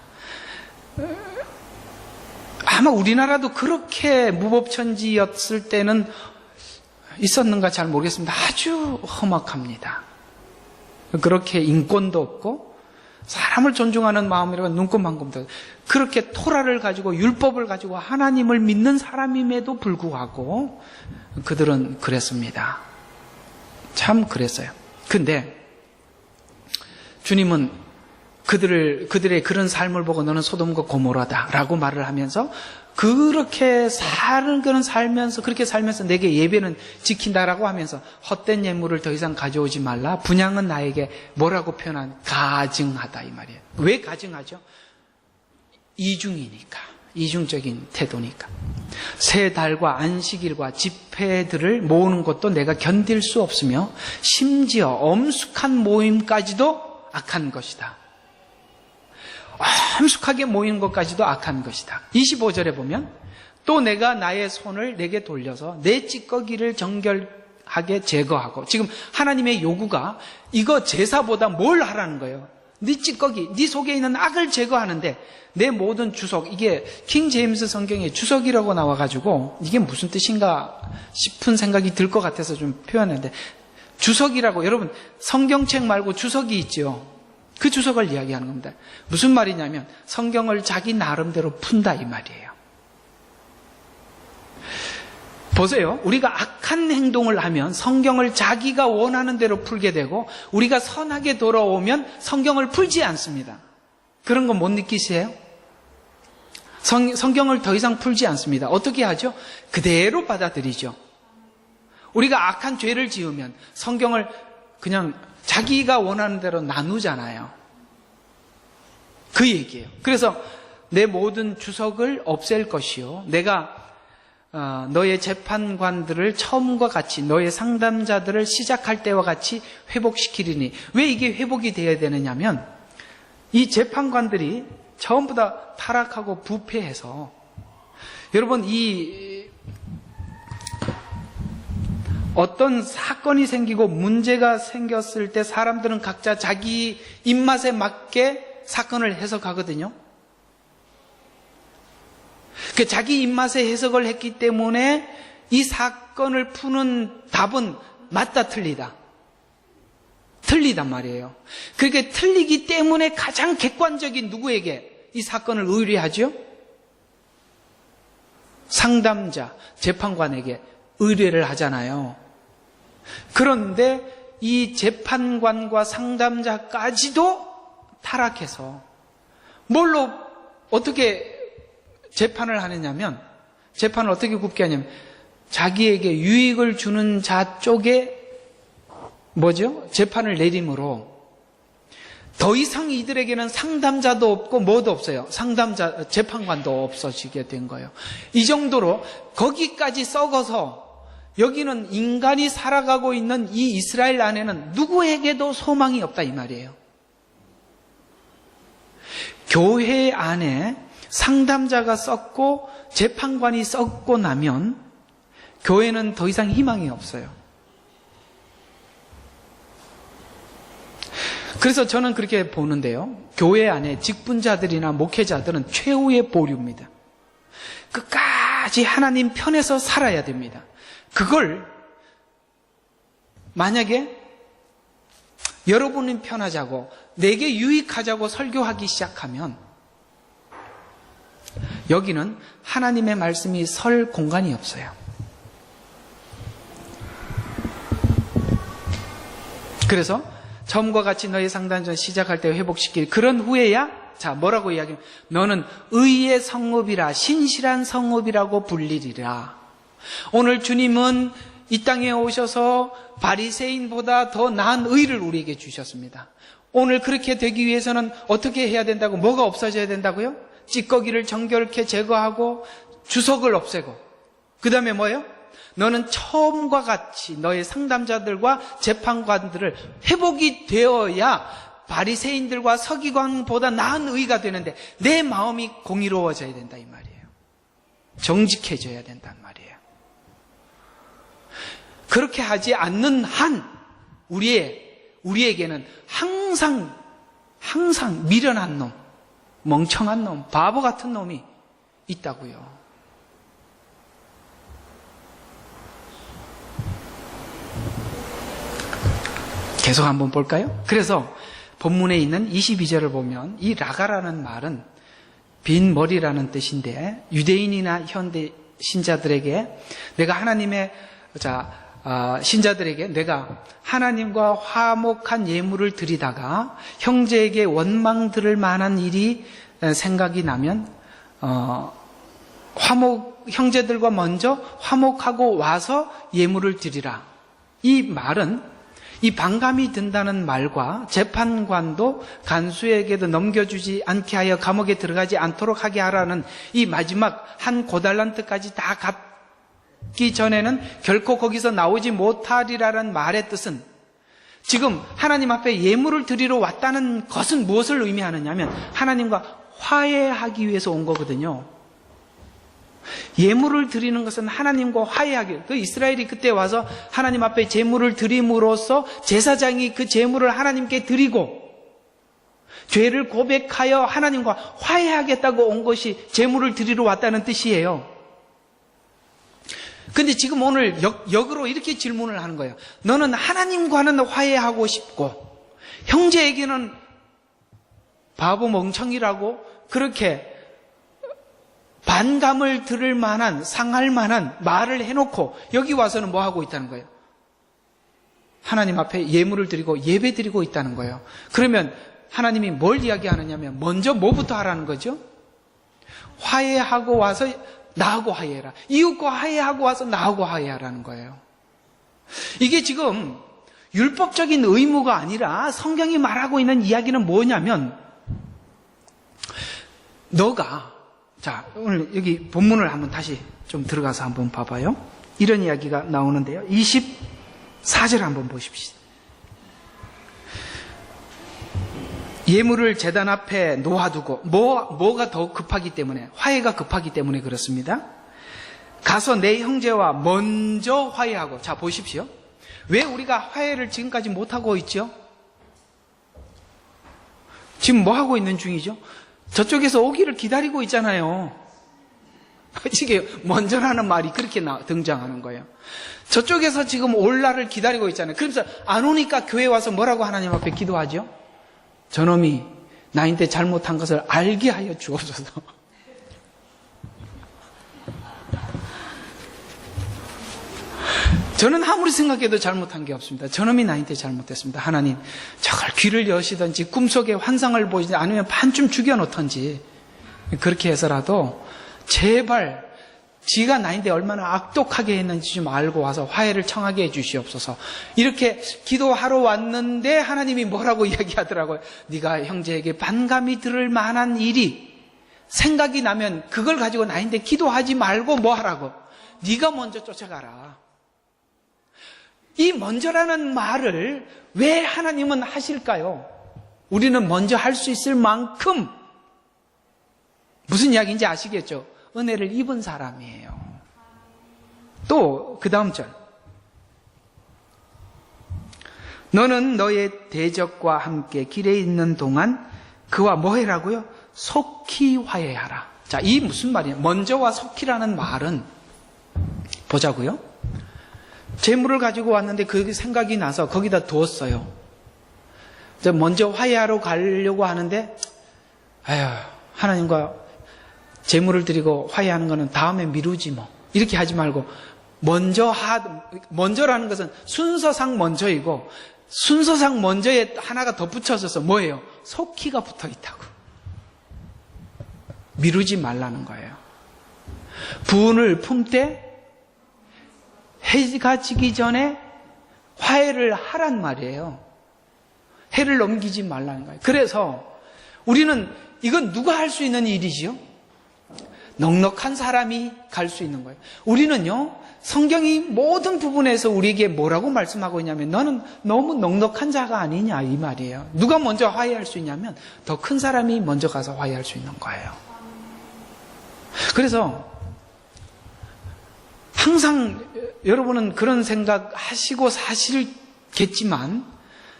아마 우리나라도 그렇게 무법천지였을 때는 있었는가 잘 모르겠습니다. 아주 험악합니다. 그렇게 인권도 없고 사람을 존중하는 마음이라고 눈꼽만큼도 그렇게 토라를 가지고 율법을 가지고 하나님을 믿는 사람임에도 불구하고 그들은 그랬습니다. 참 그랬어요. 근데 주님은 그들의 그런 삶을 보고 너는 소돔과 고모라다라고 말을 하면서 그렇게 그렇게 살면서 내게 예배는 지킨다라고 하면서 헛된 예물을 더 이상 가져오지 말라. 분향은 나에게 뭐라고 표현한? 가증하다 이 말이에요. 왜 가증하죠? 이중이니까. 이중적인 태도니까. 새 달과 안식일과 집회들을 모으는 것도 내가 견딜 수 없으며 심지어 엄숙한 모임까지도 악한 것이다. 엄숙하게 모이는 것까지도 악한 것이다. 25절에 보면 또 내가 나의 손을 내게 돌려서 내 찌꺼기를 정결하게 제거하고, 지금 하나님의 요구가 이거 제사보다 뭘 하라는 거예요. 네 찌꺼기, 네 속에 있는 악을 제거하는데 내 모든 주석, 이게 킹 제임스 성경에 주석이라고 나와가지고 이게 무슨 뜻인가 싶은 생각이 들 것 같아서 좀 표현했는데, 주석이라고, 여러분 성경책 말고 주석이 있죠. 그 주석을 이야기하는 겁니다. 무슨 말이냐면 성경을 자기 나름대로 푼다 이 말이에요. 보세요. 우리가 악한 행동을 하면 성경을 자기가 원하는 대로 풀게 되고, 우리가 선하게 돌아오면 성경을 풀지 않습니다. 그런 거 못 느끼세요? 성경을 더 이상 풀지 않습니다. 어떻게 하죠? 그대로 받아들이죠. 우리가 악한 죄를 지으면 성경을 그냥 자기가 원하는 대로 나누잖아요. 그 얘기예요. 그래서 내 모든 주석을 없앨 것이요, 내가 너의 재판관들을 처음과 같이 너의 상담자들을 시작할 때와 같이 회복시키리니. 왜 이게 회복이 되어야 되느냐면 이 재판관들이 전부 다 타락하고 부패해서, 여러분 이 어떤 사건이 생기고 문제가 생겼을 때 사람들은 각자 자기 입맛에 맞게 사건을 해석하거든요. 그 자기 입맛에 해석을 했기 때문에 이 사건을 푸는 답은 맞다 틀리다. 틀리단 말이에요. 그렇게 틀리기 때문에 가장 객관적인 누구에게 이 사건을 의뢰하죠? 상담자, 재판관에게 의뢰를 하잖아요. 그런데 이 재판관과 상담자까지도 타락해서 뭘로 어떻게 재판을 하느냐면, 재판을 어떻게 굽게 하냐면 자기에게 유익을 주는 자 쪽에 재판을 내림으로 더 이상 이들에게는 상담자도 없고 뭐도 없어요. 재판관도 없어지게 된 거예요. 이 정도로 거기까지 썩어서 여기는 인간이 살아가고 있는 이 이스라엘 안에는 누구에게도 소망이 없다 이 말이에요. 교회 안에 상담자가 썩고 재판관이 썩고 나면 교회는 더 이상 희망이 없어요. 그래서 저는 그렇게 보는데요. 교회 안에 직분자들이나 목회자들은 최후의 보류입니다. 끝까지 하나님 편에서 살아야 됩니다. 그걸 만약에 여러분이 편하자고 내게 유익하자고 설교하기 시작하면 여기는 하나님의 말씀이 설 공간이 없어요. 그래서 처음과 같이 너의 상담전 시작할 때 회복시킬 그런 후에야 자 뭐라고 이야기하면 너는 의의 성읍이라 신실한 성읍이라고 불리리라. 오늘 주님은 이 땅에 오셔서 바리새인보다 더 나은 의를 우리에게 주셨습니다. 오늘 그렇게 되기 위해서는 어떻게 해야 된다고? 뭐가 없어져야 된다고요? 찌꺼기를 정결케 제거하고 주석을 없애고 그 다음에 뭐예요? 너는 처음과 같이 너의 상담자들과 재판관들을 회복이 되어야 바리새인들과 서기관보다 나은 의가 되는데 내 마음이 공의로워져야 된다 이 말이에요. 정직해져야 된단 말이에요. 그렇게 하지 않는 한 우리에게는 항상 미련한 놈, 멍청한 놈, 바보 같은 놈이 있다고요. 계속 한번 볼까요? 그래서 본문에 있는 22절을 보면 이 라가라는 말은 빈 머리라는 뜻인데 유대인이나 현대 신자들에게 내가 신자들에게 내가 하나님과 화목한 예물을 드리다가 형제에게 원망 들을 만한 일이 생각이 나면 형제들과 먼저 화목하고 와서 예물을 드리라. 이 말은 이 반감이 든다는 말과 재판관도 간수에게도 넘겨주지 않게 하여 감옥에 들어가지 않도록 하게 하라는 이 마지막 한 고달란트까지 다 갚기 전에는 결코 거기서 나오지 못하리라는 말의 뜻은 지금 하나님 앞에 예물을 드리러 왔다는 것은 무엇을 의미하느냐면 하나님과 화해하기 위해서 온 거거든요. 예물을 드리는 것은 하나님과 화해하기. 그 이스라엘이 그때 와서 하나님 앞에 제물을 드림으로써 제사장이 그 제물을 하나님께 드리고 죄를 고백하여 하나님과 화해하겠다고 온 것이 제물을 드리러 왔다는 뜻이에요. 근데 지금 오늘 역으로 이렇게 질문을 하는 거예요. 너는 하나님과는 화해하고 싶고 형제에게는 바보 멍청이라고 그렇게 반감을 들을 만한 상할 만한 말을 해놓고 여기 와서는 뭐 하고 있다는 거예요? 하나님 앞에 예물을 드리고 예배 드리고 있다는 거예요. 그러면 하나님이 뭘 이야기하느냐면 먼저 뭐부터 하라는 거죠? 화해하고 와서 나하고 화해해라. 이웃과 화해하고 와서 나하고 화해하라는 거예요. 이게 지금 율법적인 의무가 아니라 성경이 말하고 있는 이야기는 뭐냐면 너가 자, 오늘 여기 본문을 한번 다시 좀 들어가서 한번 봐봐요. 이런 이야기가 나오는데요. 24절 한번 보십시오. 예물을 제단 앞에 놓아두고, 뭐가 더 급하기 때문에, 화해가 급하기 때문에 그렇습니다. 가서 내 형제와 먼저 화해하고. 자, 보십시오. 왜 우리가 화해를 지금까지 못하고 있죠? 지금 뭐 하고 있는 중이죠? 저쪽에서 오기를 기다리고 있잖아요. 이게 먼저라는 말이 그렇게 등장하는 거예요. 저쪽에서 지금 올 날을 기다리고 있잖아요. 그래서 안 오니까 교회 와서 뭐라고 하나님 앞에 기도하죠? 저놈이 나인데 잘못한 것을 알게 하여 주옵소서. 저는 아무리 생각해도 잘못한 게 없습니다. 저놈이 나한테 잘못했습니다. 하나님, 저걸 귀를 여시든지 꿈속에 환상을 보이든지 아니면 반쯤 죽여놓든지 그렇게 해서라도 제발 지가 나인데 얼마나 악독하게 했는지 좀 알고 와서 화해를 청하게 해 주시옵소서. 이렇게 기도하러 왔는데 하나님이 뭐라고 이야기하더라고요. 네가 형제에게 반감이 들을 만한 일이 생각이 나면 그걸 가지고 나인데 기도하지 말고 뭐 하라고? 네가 먼저 쫓아가라. 이 먼저라는 말을 왜 하나님은 하실까요? 우리는 먼저 할 수 있을 만큼 무슨 이야기인지 아시겠죠? 은혜를 입은 사람이에요. 또 그 다음 절. 너는 너의 대적과 함께 길에 있는 동안 그와 뭐 해라고요? 속히 화해하라. 자, 이 무슨 말이에요? 먼저와 속히라는 말은 보자고요. 재물을 가지고 왔는데 그 생각이 나서 거기다 두었어요. 먼저 화해하러 가려고 하는데 하나님과 재물을 드리고 화해하는 거는 다음에 미루지 뭐. 이렇게 하지 말고 먼저라는 것은 순서상 먼저이고 순서상 먼저에 하나가 덧붙여져서 뭐예요? 속히가 붙어 있다고. 미루지 말라는 거예요. 부은을 품되 해가 지기 전에 화해를 하란 말이에요. 해를 넘기지 말라는 거예요. 그래서 우리는 이건 누가 할 수 있는 일이지요? 넉넉한 사람이 갈 수 있는 거예요. 우리는요, 성경이 모든 부분에서 우리에게 뭐라고 말씀하고 있냐면 너는 너무 넉넉한 자가 아니냐 이 말이에요. 누가 먼저 화해할 수 있냐면 더 큰 사람이 먼저 가서 화해할 수 있는 거예요. 그래서 항상 여러분은 그런 생각 하시고 사시겠지만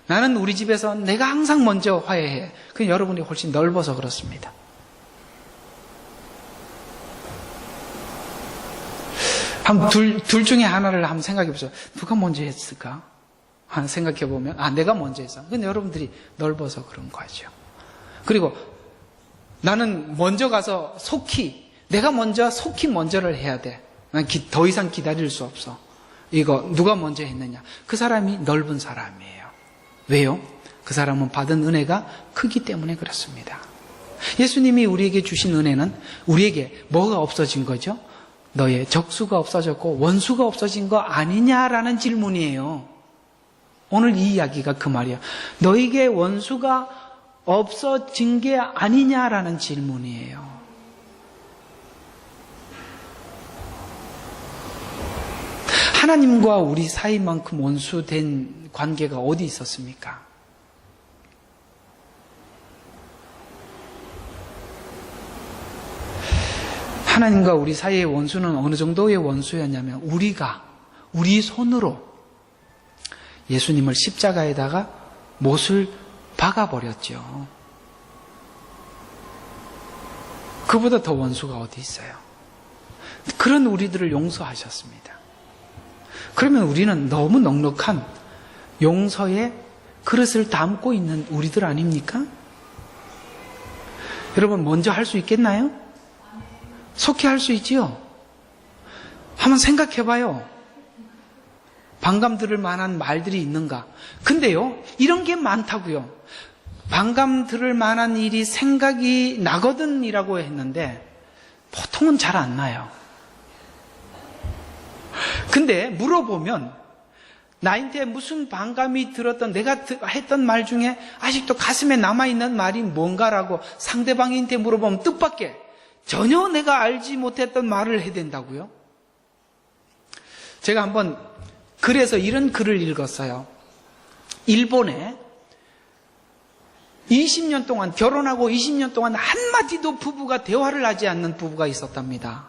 나는 우리 집에서 내가 항상 먼저 화해해. 그 여러분이 훨씬 넓어서 그렇습니다. 둘 중에 하나를 한번 생각해 보세요. 누가 먼저 했을까? 생각해 보면 내가 먼저 했어. 근데 여러분들이 넓어서 그런 거죠. 그리고 나는 먼저 가서 내가 먼저 속히 먼저를 해야 돼. 난 더 이상 기다릴 수 없어. 이거 누가 먼저 했느냐? 그 사람이 넓은 사람이에요. 왜요? 그 사람은 받은 은혜가 크기 때문에 그렇습니다. 예수님이 우리에게 주신 은혜는 우리에게 뭐가 없어진 거죠? 너의 적수가 없어졌고 원수가 없어진 거 아니냐라는 질문이에요. 오늘 이 이야기가 그 말이에요. 너에게 원수가 없어진 게 아니냐라는 질문이에요. 하나님과 우리 사이만큼 원수된 관계가 어디 있었습니까? 하나님과 우리 사이의 원수는 어느 정도의 원수였냐면 우리 손으로 예수님을 십자가에다가 못을 박아버렸죠. 그보다 더 원수가 어디 있어요? 그런 우리들을 용서하셨습니다. 그러면 우리는 너무 넉넉한 용서의 그릇을 담고 있는 우리들 아닙니까? 여러분 먼저 할 수 있겠나요? 속히 할 수 있지요? 한번 생각해봐요. 반감 들을 만한 말들이 있는가? 근데요, 이런 게 많다고요. 반감 들을 만한 일이 생각이 나거든 이라고 했는데 보통은 잘 안 나요. 근데 물어보면 나한테 무슨 반감이 들었던 내가 했던 말 중에 아직도 가슴에 남아있는 말이 뭔가라고 상대방한테 물어보면 뜻밖의 전혀 내가 알지 못했던 말을 해야 된다고요? 제가 한번 그래서 이런 글을 읽었어요. 일본에 20년 동안, 결혼하고 20년 동안 한마디도 부부가 대화를 하지 않는 부부가 있었답니다.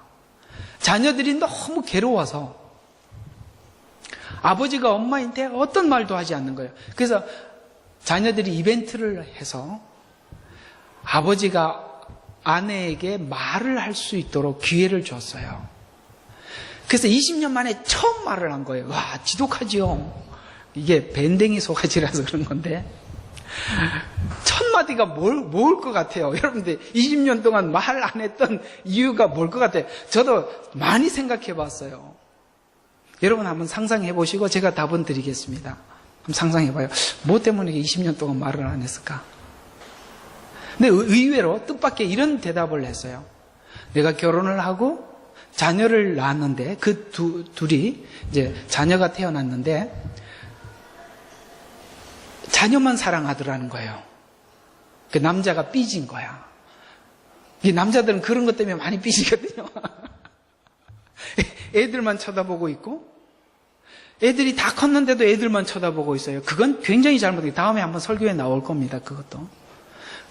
자녀들이 너무 괴로워서 아버지가 엄마한테 어떤 말도 하지 않는 거예요. 그래서 자녀들이 이벤트를 해서 아버지가 아내에게 말을 할 수 있도록 기회를 줬어요. 그래서 20년 만에 처음 말을 한 거예요. 와, 지독하지요. 이게 밴댕이 소가지라서 그런 건데 첫 마디가 뭘 것 같아요? 여러분들 20년 동안 말 안 했던 이유가 뭘 것 같아요? 저도 많이 생각해 봤어요. 여러분 한번 상상해 보시고 제가 답은 드리겠습니다. 한번 상상해 봐요. 뭐 때문에 20년 동안 말을 안 했을까? 근데 의외로 뜻밖의 이런 대답을 했어요. 내가 결혼을 하고 자녀를 낳았는데 그 둘이 이제 자녀가 태어났는데 자녀만 사랑하더라는 거예요. 그 남자가 삐진 거야. 이 남자들은 그런 것 때문에 많이 삐지거든요. 애들만 쳐다보고 있고 애들이 다 컸는데도 애들만 쳐다보고 있어요. 그건 굉장히 잘못이에요. 다음에 한번 설교에 나올 겁니다.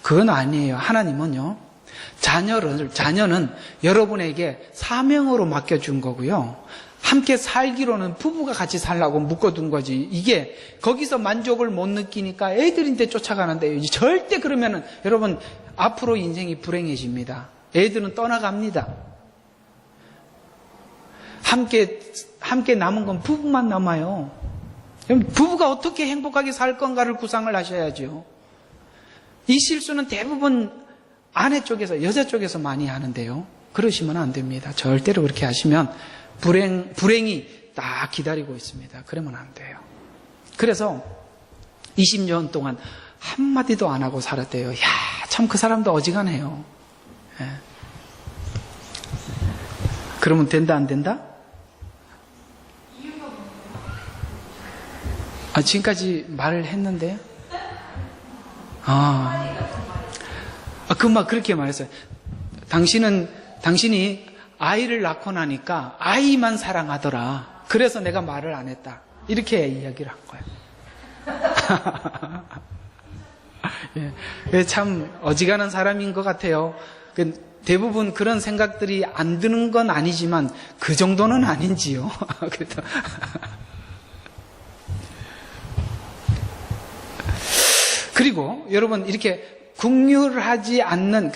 그건 아니에요. 하나님은요, 자녀는 여러분에게 사명으로 맡겨준 거고요. 함께 살기로는 부부가 같이 살라고 묶어둔 거지. 이게 거기서 만족을 못 느끼니까 애들인데 쫓아가는데 절대 그러면은 여러분 앞으로 인생이 불행해집니다. 애들은 떠나갑니다. 함께 남은 건 부부만 남아요. 그럼 부부가 어떻게 행복하게 살 건가를 구상을 하셔야죠. 이 실수는 대부분 아내 쪽에서, 여자 쪽에서 많이 하는데요. 그러시면 안 됩니다. 절대로 그렇게 하시면 불행이 딱 기다리고 있습니다. 그러면 안 돼요. 그래서 20년 동안 한마디도 안 하고 살았대요. 야, 참 그 사람도 어지간해요. 예. 그러면 된다, 안 된다? 지금까지 말을 했는데. 그 그렇게 말했어요. 당신이 아이를 낳고 나니까 아이만 사랑하더라. 그래서 내가 말을 안 했다. 이렇게 이야기를 한 거예요. 예, 참 어지간한 사람인 것 같아요. 대부분 그런 생각들이 안 드는 건 아니지만 그 정도는 아닌지요. 그리고 여러분 이렇게 국률하지 않는,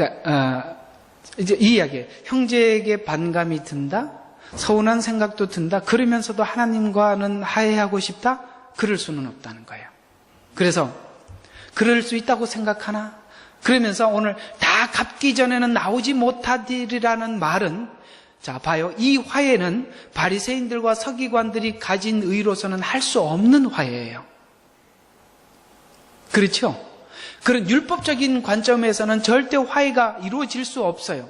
이제 이 이야기예요. 형제에게 반감이 든다, 서운한 생각도 든다. 그러면서도 하나님과는 화해하고 싶다. 그럴 수는 없다는 거예요. 그래서 그럴 수 있다고 생각하나? 그러면서 오늘 다 갚기 전에는 나오지 못하리라는 말은, 자 봐요. 이 화해는 바리새인들과 서기관들이 가진 의로서는 할 수 없는 화해예요. 그렇죠? 그런 율법적인 관점에서는 절대 화해가 이루어질 수 없어요.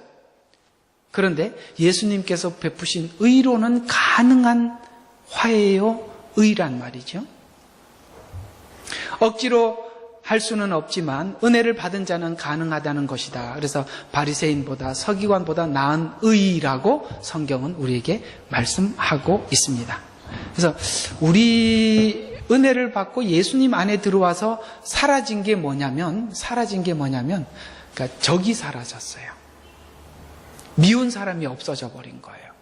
그런데 예수님께서 베푸신 의로는 가능한 화해요, 의란 말이죠. 억지로 할 수는 없지만 은혜를 받은 자는 가능하다는 것이다. 그래서 바리새인보다 서기관보다 나은 의라고 성경은 우리에게 말씀하고 있습니다. 그래서 우리 은혜를 받고 예수님 안에 들어와서 사라진 게 뭐냐면, 그러니까 적이 사라졌어요. 미운 사람이 없어져 버린 거예요.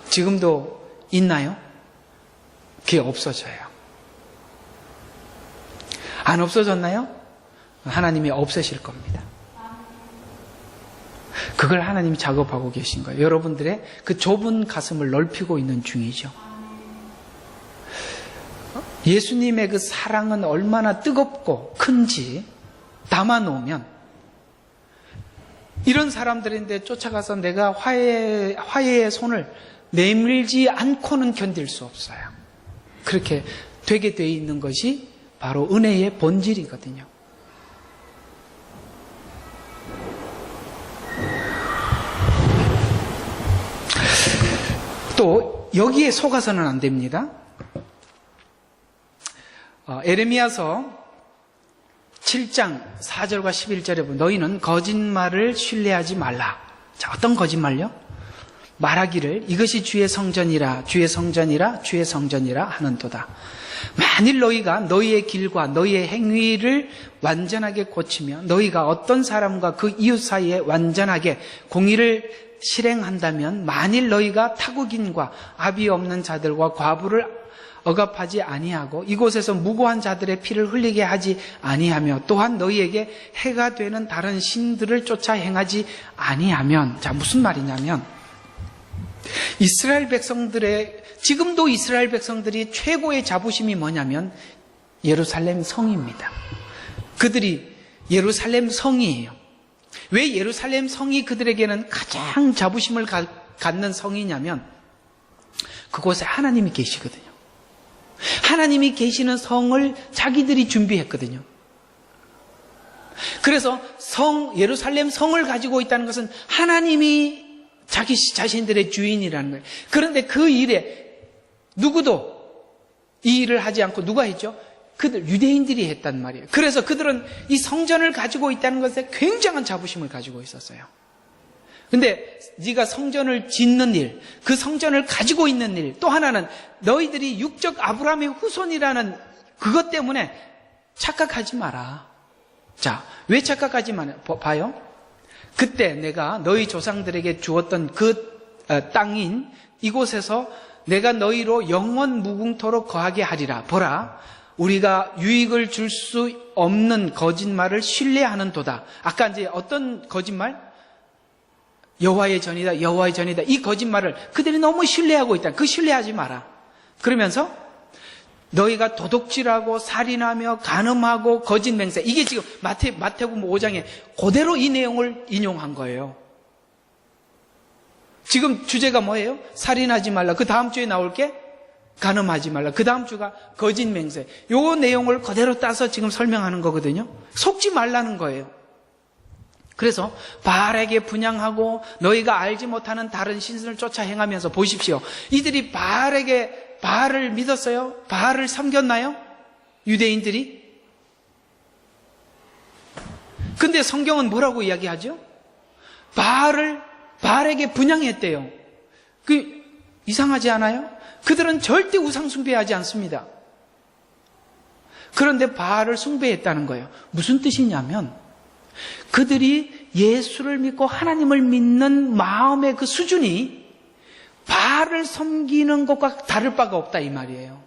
지금도 있나요? 그게 없어져요. 안 없어졌나요? 하나님이 없애실 겁니다. 그걸 하나님이 작업하고 계신 거예요. 여러분들의 그 좁은 가슴을 넓히고 있는 중이죠. 예수님의 그 사랑은 얼마나 뜨겁고 큰지 담아놓으면, 이런 사람들인데 쫓아가서 내가 화해의 손을 내밀지 않고는 견딜 수 없어요. 그렇게 되게 돼 있는 것이 바로 은혜의 본질이거든요. 또 여기에 속아서는 안 됩니다. 에레미야서 7장 4절과 11절에 보면 너희는 거짓말을 신뢰하지 말라. 자, 어떤 거짓말요? 말하기를 이것이 주의 성전이라 주의 성전이라 주의 성전이라 하는도다. 만일 너희가 너희의 길과 너희의 행위를 완전하게 고치며 너희가 어떤 사람과 그 이웃 사이에 완전하게 공의를 실행한다면 만일 너희가 타국인과 아비 없는 자들과 과부를 억압하지 아니하고 이곳에서 무고한 자들의 피를 흘리게 하지 아니하며 또한 너희에게 해가 되는 다른 신들을 쫓아 행하지 아니하면, 자, 무슨 말이냐면 이스라엘 백성들의, 지금도 이스라엘 백성들이 최고의 자부심이 뭐냐면 예루살렘 성입니다. 그들이 예루살렘 성이에요. 왜 예루살렘 성이 그들에게는 가장 자부심을 갖는 성이냐면 그곳에 하나님이 계시거든요. 하나님이 계시는 성을 자기들이 준비했거든요. 그래서 예루살렘 성을 가지고 있다는 것은 하나님이 자기 자신들의 주인이라는 거예요. 그런데 그 일에 누구도 이 일을 하지 않고 누가 했죠? 그들 유대인들이 했단 말이에요. 그래서 그들은 이 성전을 가지고 있다는 것에 굉장한 자부심을 가지고 있었어요. 근데 네가 성전을 짓는 일, 그 성전을 가지고 있는 일, 또 하나는 너희들이 육적 아브라함의 후손이라는 그것 때문에 착각하지 마라. 자, 왜 착각하지 마라? 봐요. 그때 내가 너희 조상들에게 주었던 그 땅인 이곳에서 내가 너희로 영원 무궁토록 거하게 하리라. 보라, 우리가 유익을 줄 수 없는 거짓말을 신뢰하는 도다. 아까 이제 어떤 거짓말? 여호와의 전이다, 여호와의 전이다. 이 거짓말을 그들이 너무 신뢰하고 있다. 그 신뢰하지 마라. 그러면서 너희가 도둑질하고 살인하며 간음하고 거짓 맹세. 이게 지금 마태복음 5장에 그대로 이 내용을 인용한 거예요. 지금 주제가 뭐예요? 살인하지 말라. 그 다음 주에 나올 게 간음하지 말라. 그 다음 주가 거짓 맹세. 요 내용을 그대로 따서 지금 설명하는 거거든요. 속지 말라는 거예요. 그래서 바알에게 분향하고 너희가 알지 못하는 다른 신을 쫓아 행하면서 보십시오. 이들이 바알을 믿었어요? 바알을 섬겼나요? 유대인들이? 근데 성경은 뭐라고 이야기하죠? 바알에게 분향했대요. 그 이상하지 않아요? 그들은 절대 우상 숭배하지 않습니다. 그런데 바알을 숭배했다는 거예요. 무슨 뜻이냐면 그들이 예수를 믿고 하나님을 믿는 마음의 그 수준이 바알을 섬기는 것과 다를 바가 없다 이 말이에요.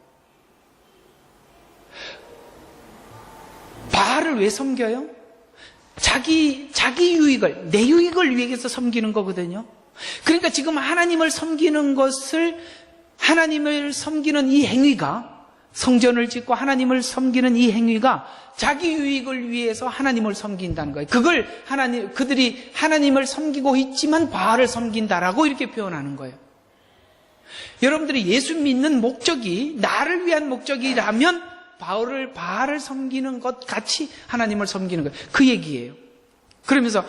바알을 왜 섬겨요? 자기 유익을, 내 유익을 위해서 섬기는 거거든요. 그러니까 지금 하나님을 섬기는 이 행위가, 성전을 짓고 하나님을 섬기는 이 행위가 자기 유익을 위해서 하나님을 섬긴다는 거예요. 그들이 하나님을 섬기고 있지만 바알을 섬긴다라고 이렇게 표현하는 거예요. 여러분들이 예수 믿는 목적이 나를 위한 목적이라면 바알을 섬기는 것 같이 하나님을 섬기는 거예요. 그 얘기예요. 그러면서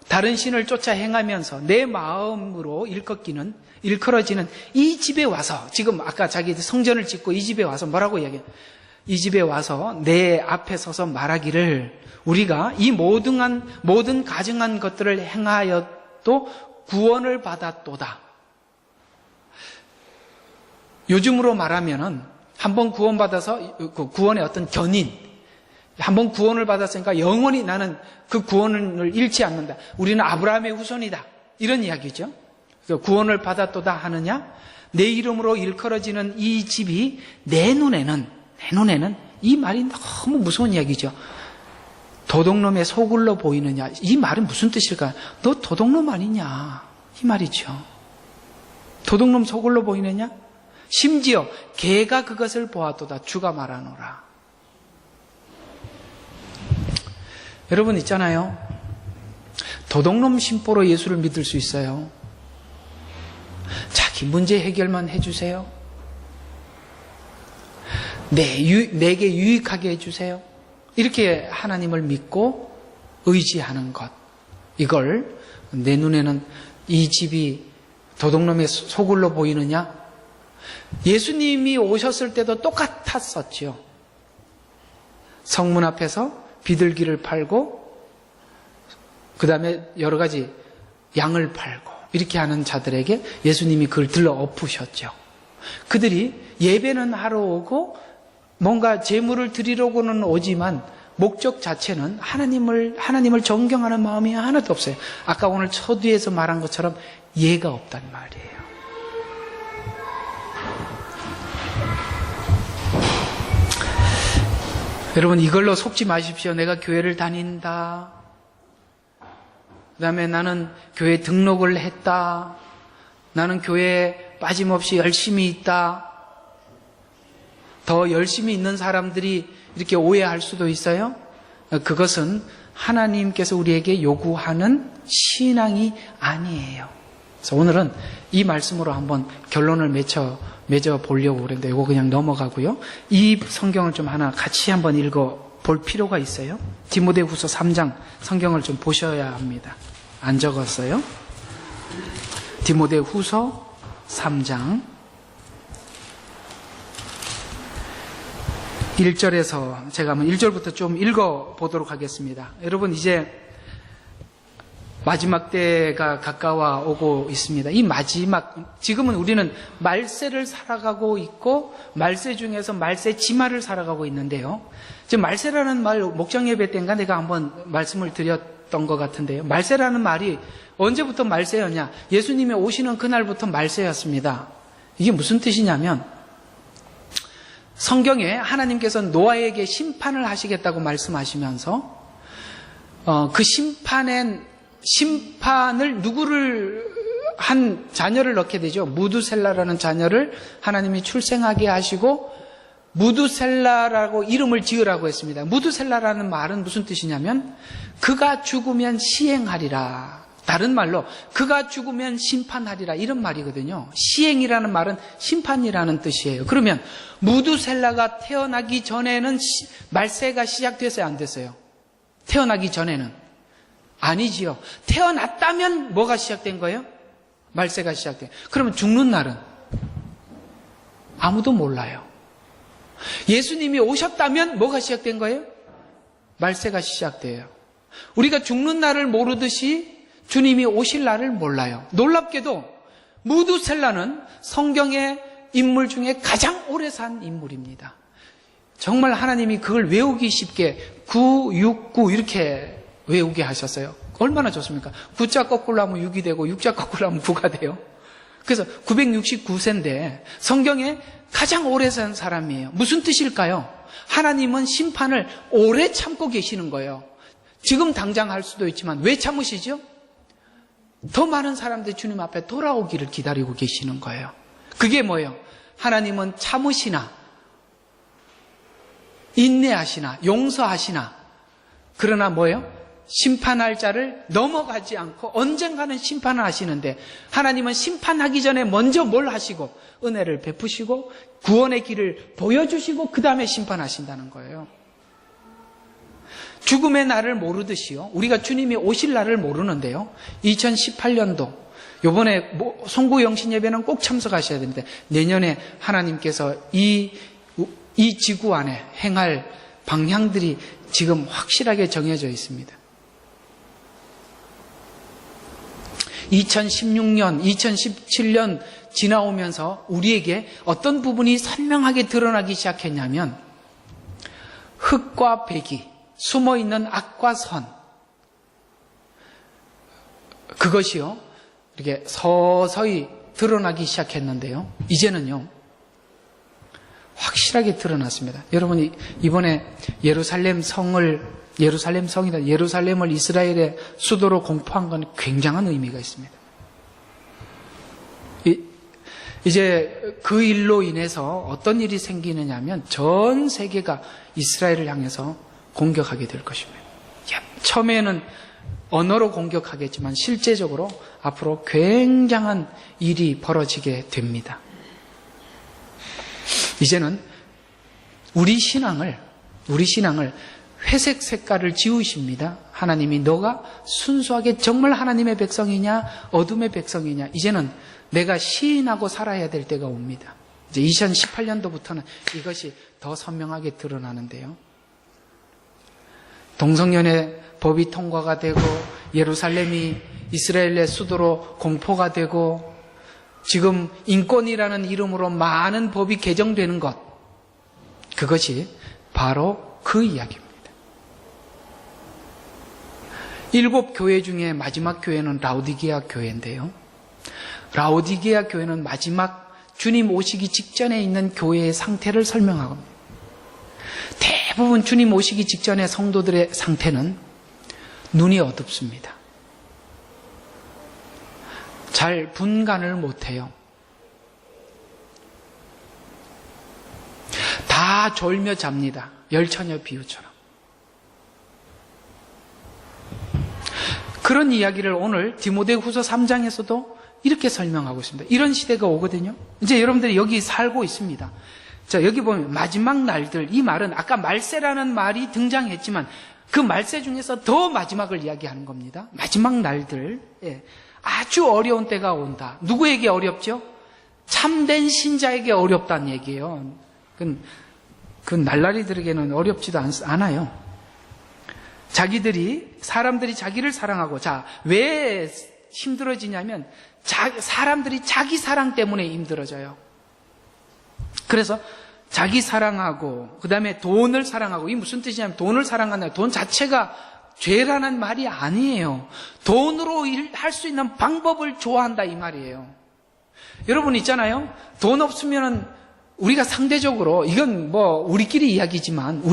다른 신을 쫓아 행하면서 내 마음으로 일컬어지는 이 집에 와서, 지금 아까 자기 성전을 짓고 이 집에 와서 뭐라고 이야기해요? 이 집에 와서 내 앞에 서서 말하기를 우리가 이 모든 가증한 것들을 행하여도 구원을 받았도다. 요즘으로 말하면은 한번 구원받아서 그 구원의 어떤 견인, 한번 구원을 받았으니까 영원히 나는 그 구원을 잃지 않는다. 우리는 아브라함의 후손이다. 이런 이야기죠. 구원을 받았도다 하느냐? 내 이름으로 일컬어지는 이 집이 내 눈에는 이 말이 너무 무서운 이야기죠. 도둑놈의 소굴로 보이느냐? 이 말은 무슨 뜻일까요? 너 도둑놈 아니냐? 이 말이죠. 도둑놈 소굴로 보이느냐? 심지어 개가 그것을 보았도다. 주가 말하노라. 여러분 있잖아요. 도둑놈 심보로 예수를 믿을 수 있어요. 자기 문제 해결만 해주세요. 내게 유익하게 해주세요. 이렇게 하나님을 믿고 의지하는 것. 이걸 내 눈에는 이 집이 도둑놈의 소굴로 보이느냐? 예수님이 오셨을 때도 똑같았었죠. 성문 앞에서 비둘기를 팔고 그 다음에 여러 가지 양을 팔고 이렇게 하는 자들에게 예수님이 그걸 들러 엎으셨죠. 그들이 예배는 하러 오고 뭔가 제물을 드리려고는 오지만 목적 자체는 하나님을 존경하는 마음이 하나도 없어요. 아까 오늘 서두에서 말한 것처럼 예가 없단 말이에요. 여러분, 이걸로 속지 마십시오. 내가 교회를 다닌다. 그 다음에 나는 교회 등록을 했다. 나는 교회에 빠짐없이 열심히 있다. 더 열심히 있는 사람들이 이렇게 오해할 수도 있어요. 그것은 하나님께서 우리에게 요구하는 신앙이 아니에요. 그래서 오늘은 이 말씀으로 한번 결론을 맺어 보려고 그랬는데 이거 그냥 넘어가고요. 이 성경을 좀 하나 같이 한번 읽어 볼 필요가 있어요. 디모데후서 3장 성경을 좀 보셔야 합니다. 안 적었어요? 디모데후서 3장 1절에서 제가 한번 1절부터 좀 읽어 보도록 하겠습니다. 여러분, 이제 마지막 때가 가까워 오고 있습니다. 이 마지막, 지금은 우리는 말세를 살아가고 있고 말세 중에서 말세 지마를 살아가고 있는데요. 지금 말세라는 말 목장 예배 때인가 내가 한번 말씀을 드렸던 것 같은데요. 말세라는 말이 언제부터 말세였냐? 예수님이 오시는 그날부터 말세였습니다. 이게 무슨 뜻이냐면 성경에 하나님께서 노아에게 심판을 하시겠다고 말씀하시면서 그 심판을 누구를 한 자녀를 넣게 되죠. 무두셀라라는 자녀를 하나님이 출생하게 하시고 무두셀라라고 이름을 지으라고 했습니다. 무두셀라라는 말은 무슨 뜻이냐면 그가 죽으면 시행하리라. 다른 말로 그가 죽으면 심판하리라, 이런 말이거든요. 시행이라는 말은 심판이라는 뜻이에요. 그러면 무두셀라가 태어나기 전에는 말세가 시작됐어요, 안 됐어요? 태어나기 전에는 아니지요. 태어났다면 뭐가 시작된 거예요? 말세가 시작된. 그러면 죽는 날은 아무도 몰라요. 예수님이 오셨다면 뭐가 시작된 거예요? 말세가 시작돼요. 우리가 죽는 날을 모르듯이 주님이 오실 날을 몰라요. 놀랍게도 무두셀라는 성경의 인물 중에 가장 오래 산 인물입니다. 정말 하나님이 그걸 외우기 쉽게 969 이렇게 외우게 하셨어요. 얼마나 좋습니까? 9자 거꾸로 하면 6이 되고 6자 거꾸로 하면 9가 돼요. 그래서 969세인데 성경에 가장 오래 산 사람이에요. 무슨 뜻일까요? 하나님은 심판을 오래 참고 계시는 거예요. 지금 당장 할 수도 있지만 왜 참으시죠? 더 많은 사람들이 주님 앞에 돌아오기를 기다리고 계시는 거예요. 그게 뭐예요? 하나님은 참으시나, 인내하시나, 용서하시나. 그러나 뭐예요? 심판할 자를 넘어가지 않고 언젠가는 심판을 하시는데 하나님은 심판하기 전에 먼저 뭘 하시고 은혜를 베푸시고 구원의 길을 보여주시고 그 다음에 심판하신다는 거예요. 죽음의 날을 모르듯이요. 우리가 주님이 오실 날을 모르는데요. 2018년도 이번에 송구영신 예배는 꼭 참석하셔야 되는데 내년에 하나님께서 이 지구 안에 행할 방향들이 지금 확실하게 정해져 있습니다. 2016년, 2017년 지나오면서 우리에게 어떤 부분이 선명하게 드러나기 시작했냐면 흑과 백이, 숨어있는 악과 선, 그것이요 이렇게 서서히 드러나기 시작했는데요. 이제는요 확실하게 드러났습니다. 여러분이 이번에 예루살렘을 이스라엘의 수도로 공포한 건 굉장한 의미가 있습니다. 이제 그 일로 인해서 어떤 일이 생기느냐 하면 전 세계가 이스라엘을 향해서 공격하게 될 것입니다. 처음에는 언어로 공격하겠지만 실제적으로 앞으로 굉장한 일이 벌어지게 됩니다. 이제는 우리 신앙을 회색 색깔을 지우십니다. 하나님이 너가 순수하게 정말 하나님의 백성이냐 어둠의 백성이냐, 이제는 내가 시인하고 살아야 될 때가 옵니다. 이제 2018년도부터는 이것이 더 선명하게 드러나는데요. 동성연애 법이 통과가 되고 예루살렘이 이스라엘의 수도로 공포가 되고 지금 인권이라는 이름으로 많은 법이 개정되는 것, 그것이 바로 그 이야기입니다. 7 교회 중에 마지막 교회는 라오디게아 교회인데요. 라오디게아 교회는 마지막 주님 오시기 직전에 있는 교회의 상태를 설명하고 있습니다. 대부분 주님 오시기 직전의 성도들의 상태는 눈이 어둡습니다. 잘 분간을 못해요. 다 졸며 잡니다. 열처녀 비유처럼. 그런 이야기를 오늘 디모데후서 3장에서도 이렇게 설명하고 있습니다. 이런 시대가 오거든요. 이제 여러분들이 여기 살고 있습니다. 자, 여기 보면 마지막 날들, 이 말은 아까 말세라는 말이 등장했지만 그 말세 중에서 더 마지막을 이야기하는 겁니다. 마지막 날들, 아주 어려운 때가 온다. 누구에게 어렵죠? 참된 신자에게 어렵다는 얘기예요. 그 날라리들에게는 어렵지도 않아요. 사람들이 자기를 사랑하고, 자, 왜 힘들어지냐면, 사람들이 자기 사랑 때문에 힘들어져요. 그래서 자기 사랑하고, 그 다음에 돈을 사랑하고, 이게 무슨 뜻이냐면, 돈을 사랑한다. 돈 자체가 죄라는 말이 아니에요. 돈으로 할 수 있는 방법을 좋아한다, 이 말이에요. 여러분 있잖아요. 돈 없으면은, 우리가 상대적으로, 이건 우리끼리 이야기지만,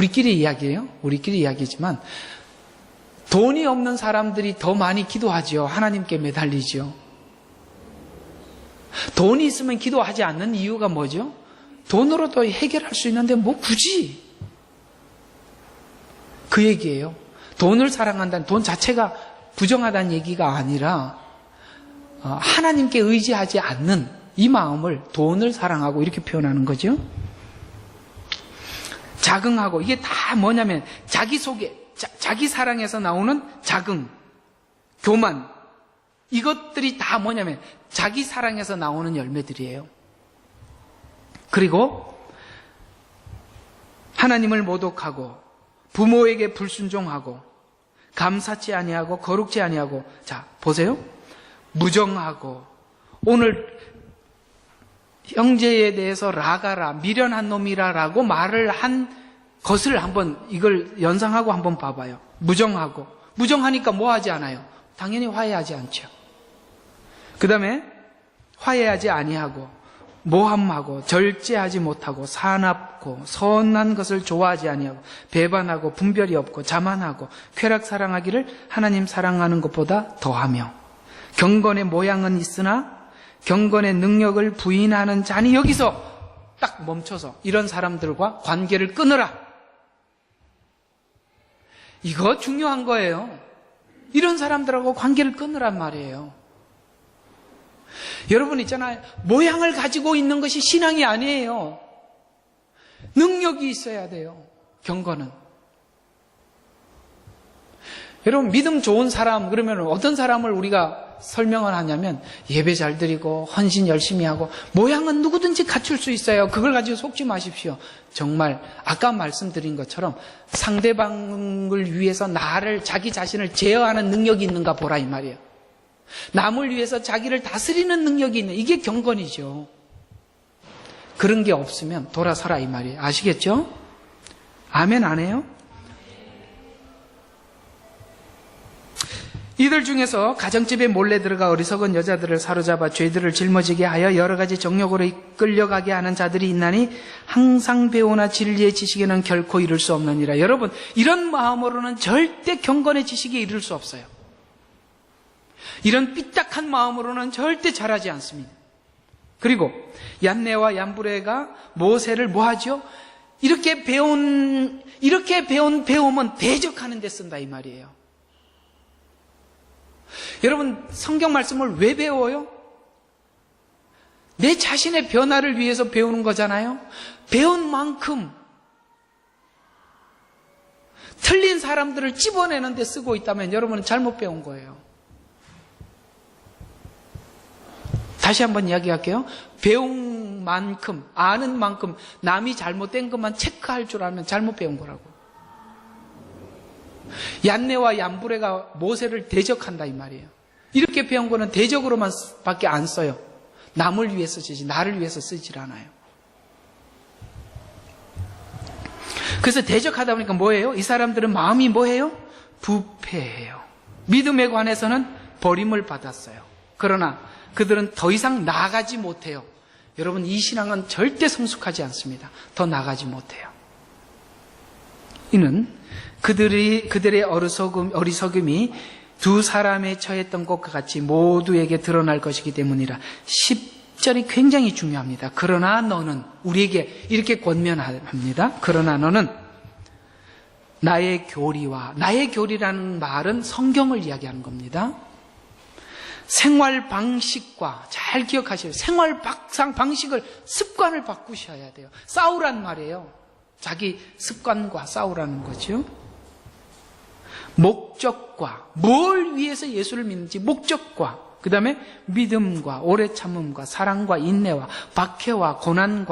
돈이 없는 사람들이 더 많이 기도하죠. 하나님께 매달리죠. 돈이 있으면 기도하지 않는 이유가 뭐죠? 돈으로도 해결할 수 있는데 굳이? 그 얘기예요. 돈을 사랑한다는, 돈 자체가 부정하다는 얘기가 아니라 하나님께 의지하지 않는 이 마음을 돈을 사랑하고 이렇게 표현하는 거죠. 자긍하고, 이게 다 뭐냐면 자기 사랑에서 나오는 자긍, 교만, 이것들이 다 뭐냐면 자기 사랑에서 나오는 열매들이에요. 그리고 하나님을 모독하고 부모에게 불순종하고 감사치 아니하고 거룩지 아니하고, 자 보세요. 무정하고, 오늘 형제에 대해서 라가라, 미련한 놈이라라고 말을 한 것을 한번 이걸 연상하고 한번 봐봐요. 무정하고, 무정하니까 뭐 하지 않아요? 당연히 화해하지 않죠. 그 다음에 화해하지 아니하고, 모함하고, 절제하지 못하고, 사납고, 선한 것을 좋아하지 아니하고, 배반하고, 분별이 없고, 자만하고, 쾌락 사랑하기를 하나님 사랑하는 것보다 더하며, 경건의 모양은 있으나 경건의 능력을 부인하는 자니, 여기서 딱 멈춰서 이런 사람들과 관계를 끊으라. 이거 중요한 거예요. 이런 사람들하고 관계를 끊으란 말이에요. 여러분 있잖아요. 모양을 가지고 있는 것이 신앙이 아니에요. 능력이 있어야 돼요. 경건은. 여러분 믿음 좋은 사람, 그러면 어떤 사람을 우리가 설명을 하냐면 예배 잘 드리고 헌신 열심히 하고 모양은 누구든지 갖출 수 있어요. 그걸 가지고 속지 마십시오. 정말 아까 말씀드린 것처럼 상대방을 위해서 자기 자신을 제어하는 능력이 있는가 보라 이 말이에요. 남을 위해서 자기를 다스리는 능력이 있는, 이게 경건이죠. 그런 게 없으면 돌아서라 이 말이에요. 아시겠죠? 아멘 안 해요? 이들 중에서 가정집에 몰래 들어가 어리석은 여자들을 사로잡아 죄들을 짊어지게 하여 여러 가지 정욕으로 이끌려가게 하는 자들이 있나니 항상 배우나 진리의 지식에는 결코 이룰 수 없느니라. 여러분, 이런 마음으로는 절대 경건의 지식에 이룰 수 없어요. 이런 삐딱한 마음으로는 절대 잘하지 않습니다. 그리고 얀네와 얀브레가 모세를 뭐하죠? 이렇게 배운 배움은 대적하는 데 쓴다 이 말이에요. 여러분 성경 말씀을 왜 배워요? 내 자신의 변화를 위해서 배우는 거잖아요. 배운 만큼 틀린 사람들을 찝어내는 데 쓰고 있다면 여러분은 잘못 배운 거예요. 다시 한번 이야기할게요. 배운 만큼, 아는 만큼 남이 잘못된 것만 체크할 줄 알면 잘못 배운 거라고. 얀네와 얀브레가 모세를 대적한다 이 말이에요. 이렇게 배운 거는 대적으로만 밖에 안 써요. 남을 위해서 쓰지 나를 위해서 쓰질 않아요. 그래서 대적하다 보니까 뭐예요? 이 사람들은 마음이 뭐예요? 부패해요. 믿음에 관해서는 버림을 받았어요. 그러나 그들은 더 이상 나아가지 못해요. 여러분, 이 신앙은 절대 성숙하지 않습니다. 더 나아가지 못해요. 이는 그들의 어리석음이 두 사람에 처했던 것과 같이 모두에게 드러날 것이기 때문이라. 10절이 굉장히 중요합니다. 그러나 너는, 우리에게 이렇게 권면합니다. 그러나 너는 나의 교리라는 말은 성경을 이야기하는 겁니다. 생활 방식과, 잘 기억하셔요. 생활 방식을, 습관을 바꾸셔야 돼요. 싸우란 말이에요. 자기 습관과 싸우라는 거죠. 목적과, 뭘 위해서 예수를 믿는지 목적과, 그 다음에 믿음과 오래 참음과 사랑과 인내와 박해와 고난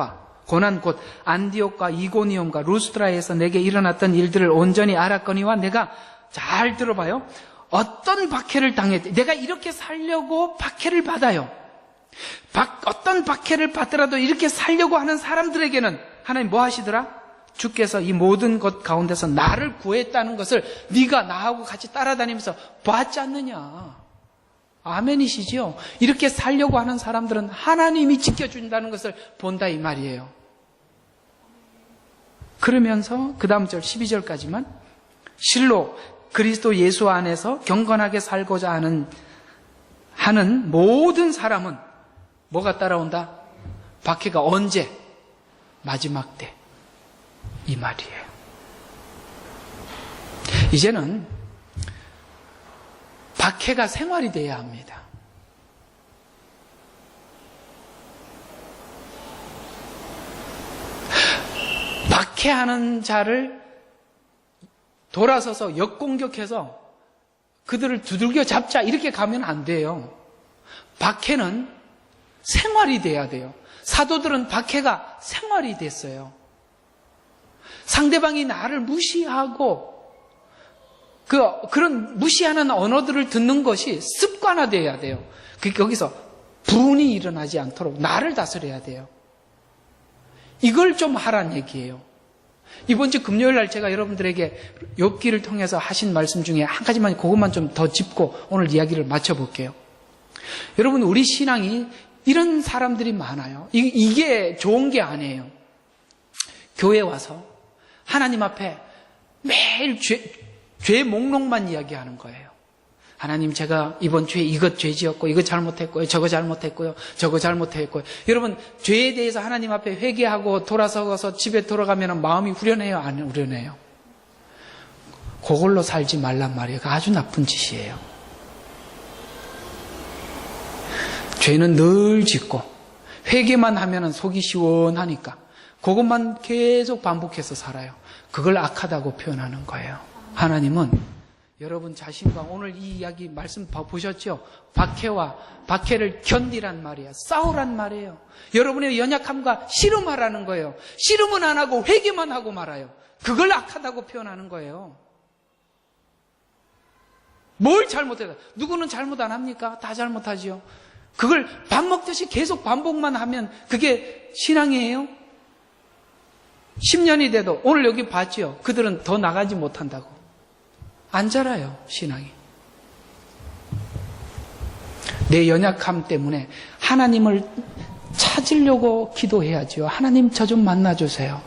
곧 안디옥과 이고니온과 루스드라에서 내게 일어났던 일들을 온전히 알았거니와 내가, 잘 들어봐요, 어떤 박해를 당했대. 내가 이렇게 살려고 박해를 받아요. 어떤 박해를 받더라도 이렇게 살려고 하는 사람들에게는 하나님 뭐 하시더라? 주께서 이 모든 것 가운데서 나를 구했다는 것을 네가 나하고 같이 따라다니면서 봤지 않느냐. 아멘이시죠? 이렇게 살려고 하는 사람들은 하나님이 지켜준다는 것을 본다 이 말이에요. 그러면서 그 다음 절 12절까지만, 실로 그리스도 예수 안에서 경건하게 살고자 하는 모든 사람은 뭐가 따라온다? 박해가 언제? 마지막 때. 이 말이에요. 이제는 박해가 생활이 돼야 합니다. 박해하는 자를 돌아서서 역공격해서 그들을 두들겨 잡자 이렇게 가면 안 돼요. 박해는 생활이 돼야 돼요. 사도들은 박해가 생활이 됐어요. 상대방이 나를 무시하고 그런 무시하는 언어들을 듣는 것이 습관화되어야 돼요. 거기서 분이 일어나지 않도록 나를 다스려야 돼요. 이걸 좀 하란 얘기예요. 이번 주 금요일 날 제가 여러분들에게 욥기를 통해서 하신 말씀 중에 한 가지만, 그것만 좀 더 짚고 오늘 이야기를 마쳐볼게요. 여러분, 우리 신앙이 이런 사람들이 많아요. 이게 좋은 게 아니에요. 교회 와서 하나님 앞에 매일 죄 목록만 이야기하는 거예요. 하나님, 제가 이번 주에 이것 죄 지었고, 이거 잘못했고요, 저거 잘못했고요, 저거 잘못했고요. 여러분, 죄에 대해서 하나님 앞에 회개하고 돌아서서 집에 돌아가면 마음이 후련해요, 안 후련해요? 그걸로 살지 말란 말이에요. 그거 아주 나쁜 짓이에요. 죄는 늘 짓고 회개만 하면 속이 시원하니까 그것만 계속 반복해서 살아요. 그걸 악하다고 표현하는 거예요. 하나님은 여러분 자신과, 오늘 이 이야기 말씀 보셨죠? 박해를 견디란 말이에요. 싸우란 말이에요. 여러분의 연약함과 씨름하라는 거예요. 씨름은 안 하고 회개만 하고 말아요. 그걸 악하다고 표현하는 거예요. 뭘 잘못해요? 누구는 잘못 안 합니까? 다 잘못하지요. 그걸 밥 먹듯이 계속 반복만 하면 그게 신앙이에요? 10년이 돼도, 오늘 여기 봤지요? 그들은 더 나가지 못한다고. 안 자라요, 신앙이. 내 연약함 때문에 하나님을 찾으려고 기도해야지요. 하나님, 저 좀 만나주세요.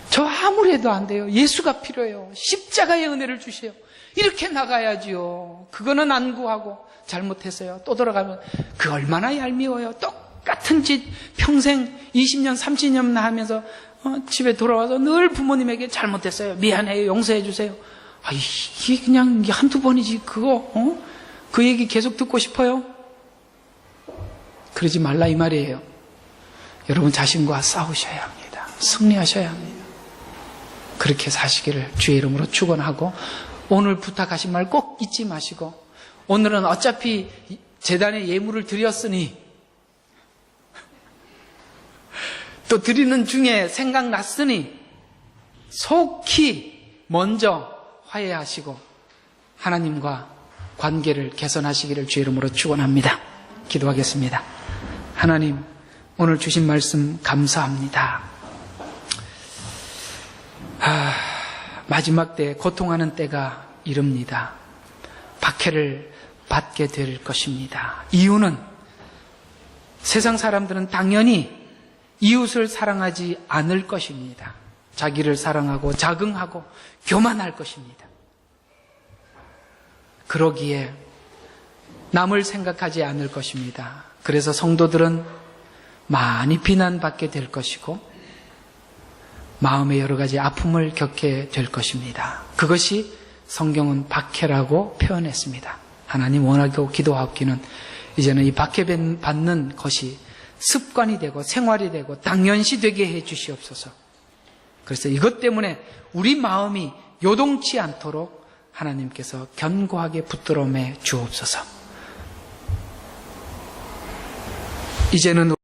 저 아무리 해도 안 돼요. 예수가 필요해요. 십자가의 은혜를 주세요. 이렇게 나가야지요. 그거는 안 구하고 잘못했어요. 또 돌아가면 그 얼마나 얄미워요. 똑같은 짓 평생 20년 30년 하면서 집에 돌아와서 늘 부모님에게 잘못했어요. 미안해요. 용서해 주세요. 이게 그냥 한두 번이지 그거 그 얘기 계속 듣고 싶어요? 그러지 말라 이 말이에요. 여러분 자신과 싸우셔야 합니다. 승리하셔야 합니다. 그렇게 사시기를 주의 이름으로 축원하고, 오늘 부탁하신 말 꼭 잊지 마시고, 오늘은 어차피 제단에 예물을 드렸으니 또 드리는 중에 생각났으니 속히 먼저 화해하시고 하나님과 관계를 개선하시기를 주의 이름으로 축원합니다. 기도하겠습니다. 하나님, 오늘 주신 말씀 감사합니다. 마지막 때 고통하는 때가 이릅니다. 박해를 받게 될 것입니다. 이유는 세상 사람들은 당연히 이웃을 사랑하지 않을 것입니다. 자기를 사랑하고 자긍하고 교만할 것입니다. 그러기에 남을 생각하지 않을 것입니다. 그래서 성도들은 많이 비난받게 될 것이고 마음의 여러 가지 아픔을 겪게 될 것입니다. 그것이 성경은 박해라고 표현했습니다. 하나님 원하고 기도하옵기는 이제는 이 박해받는 것이 습관이 되고 생활이 되고 당연시 되게 해 주시옵소서. 그래서 이것 때문에 우리 마음이 요동치 않도록 하나님께서 견고하게 붙들어매 주옵소서. 이제는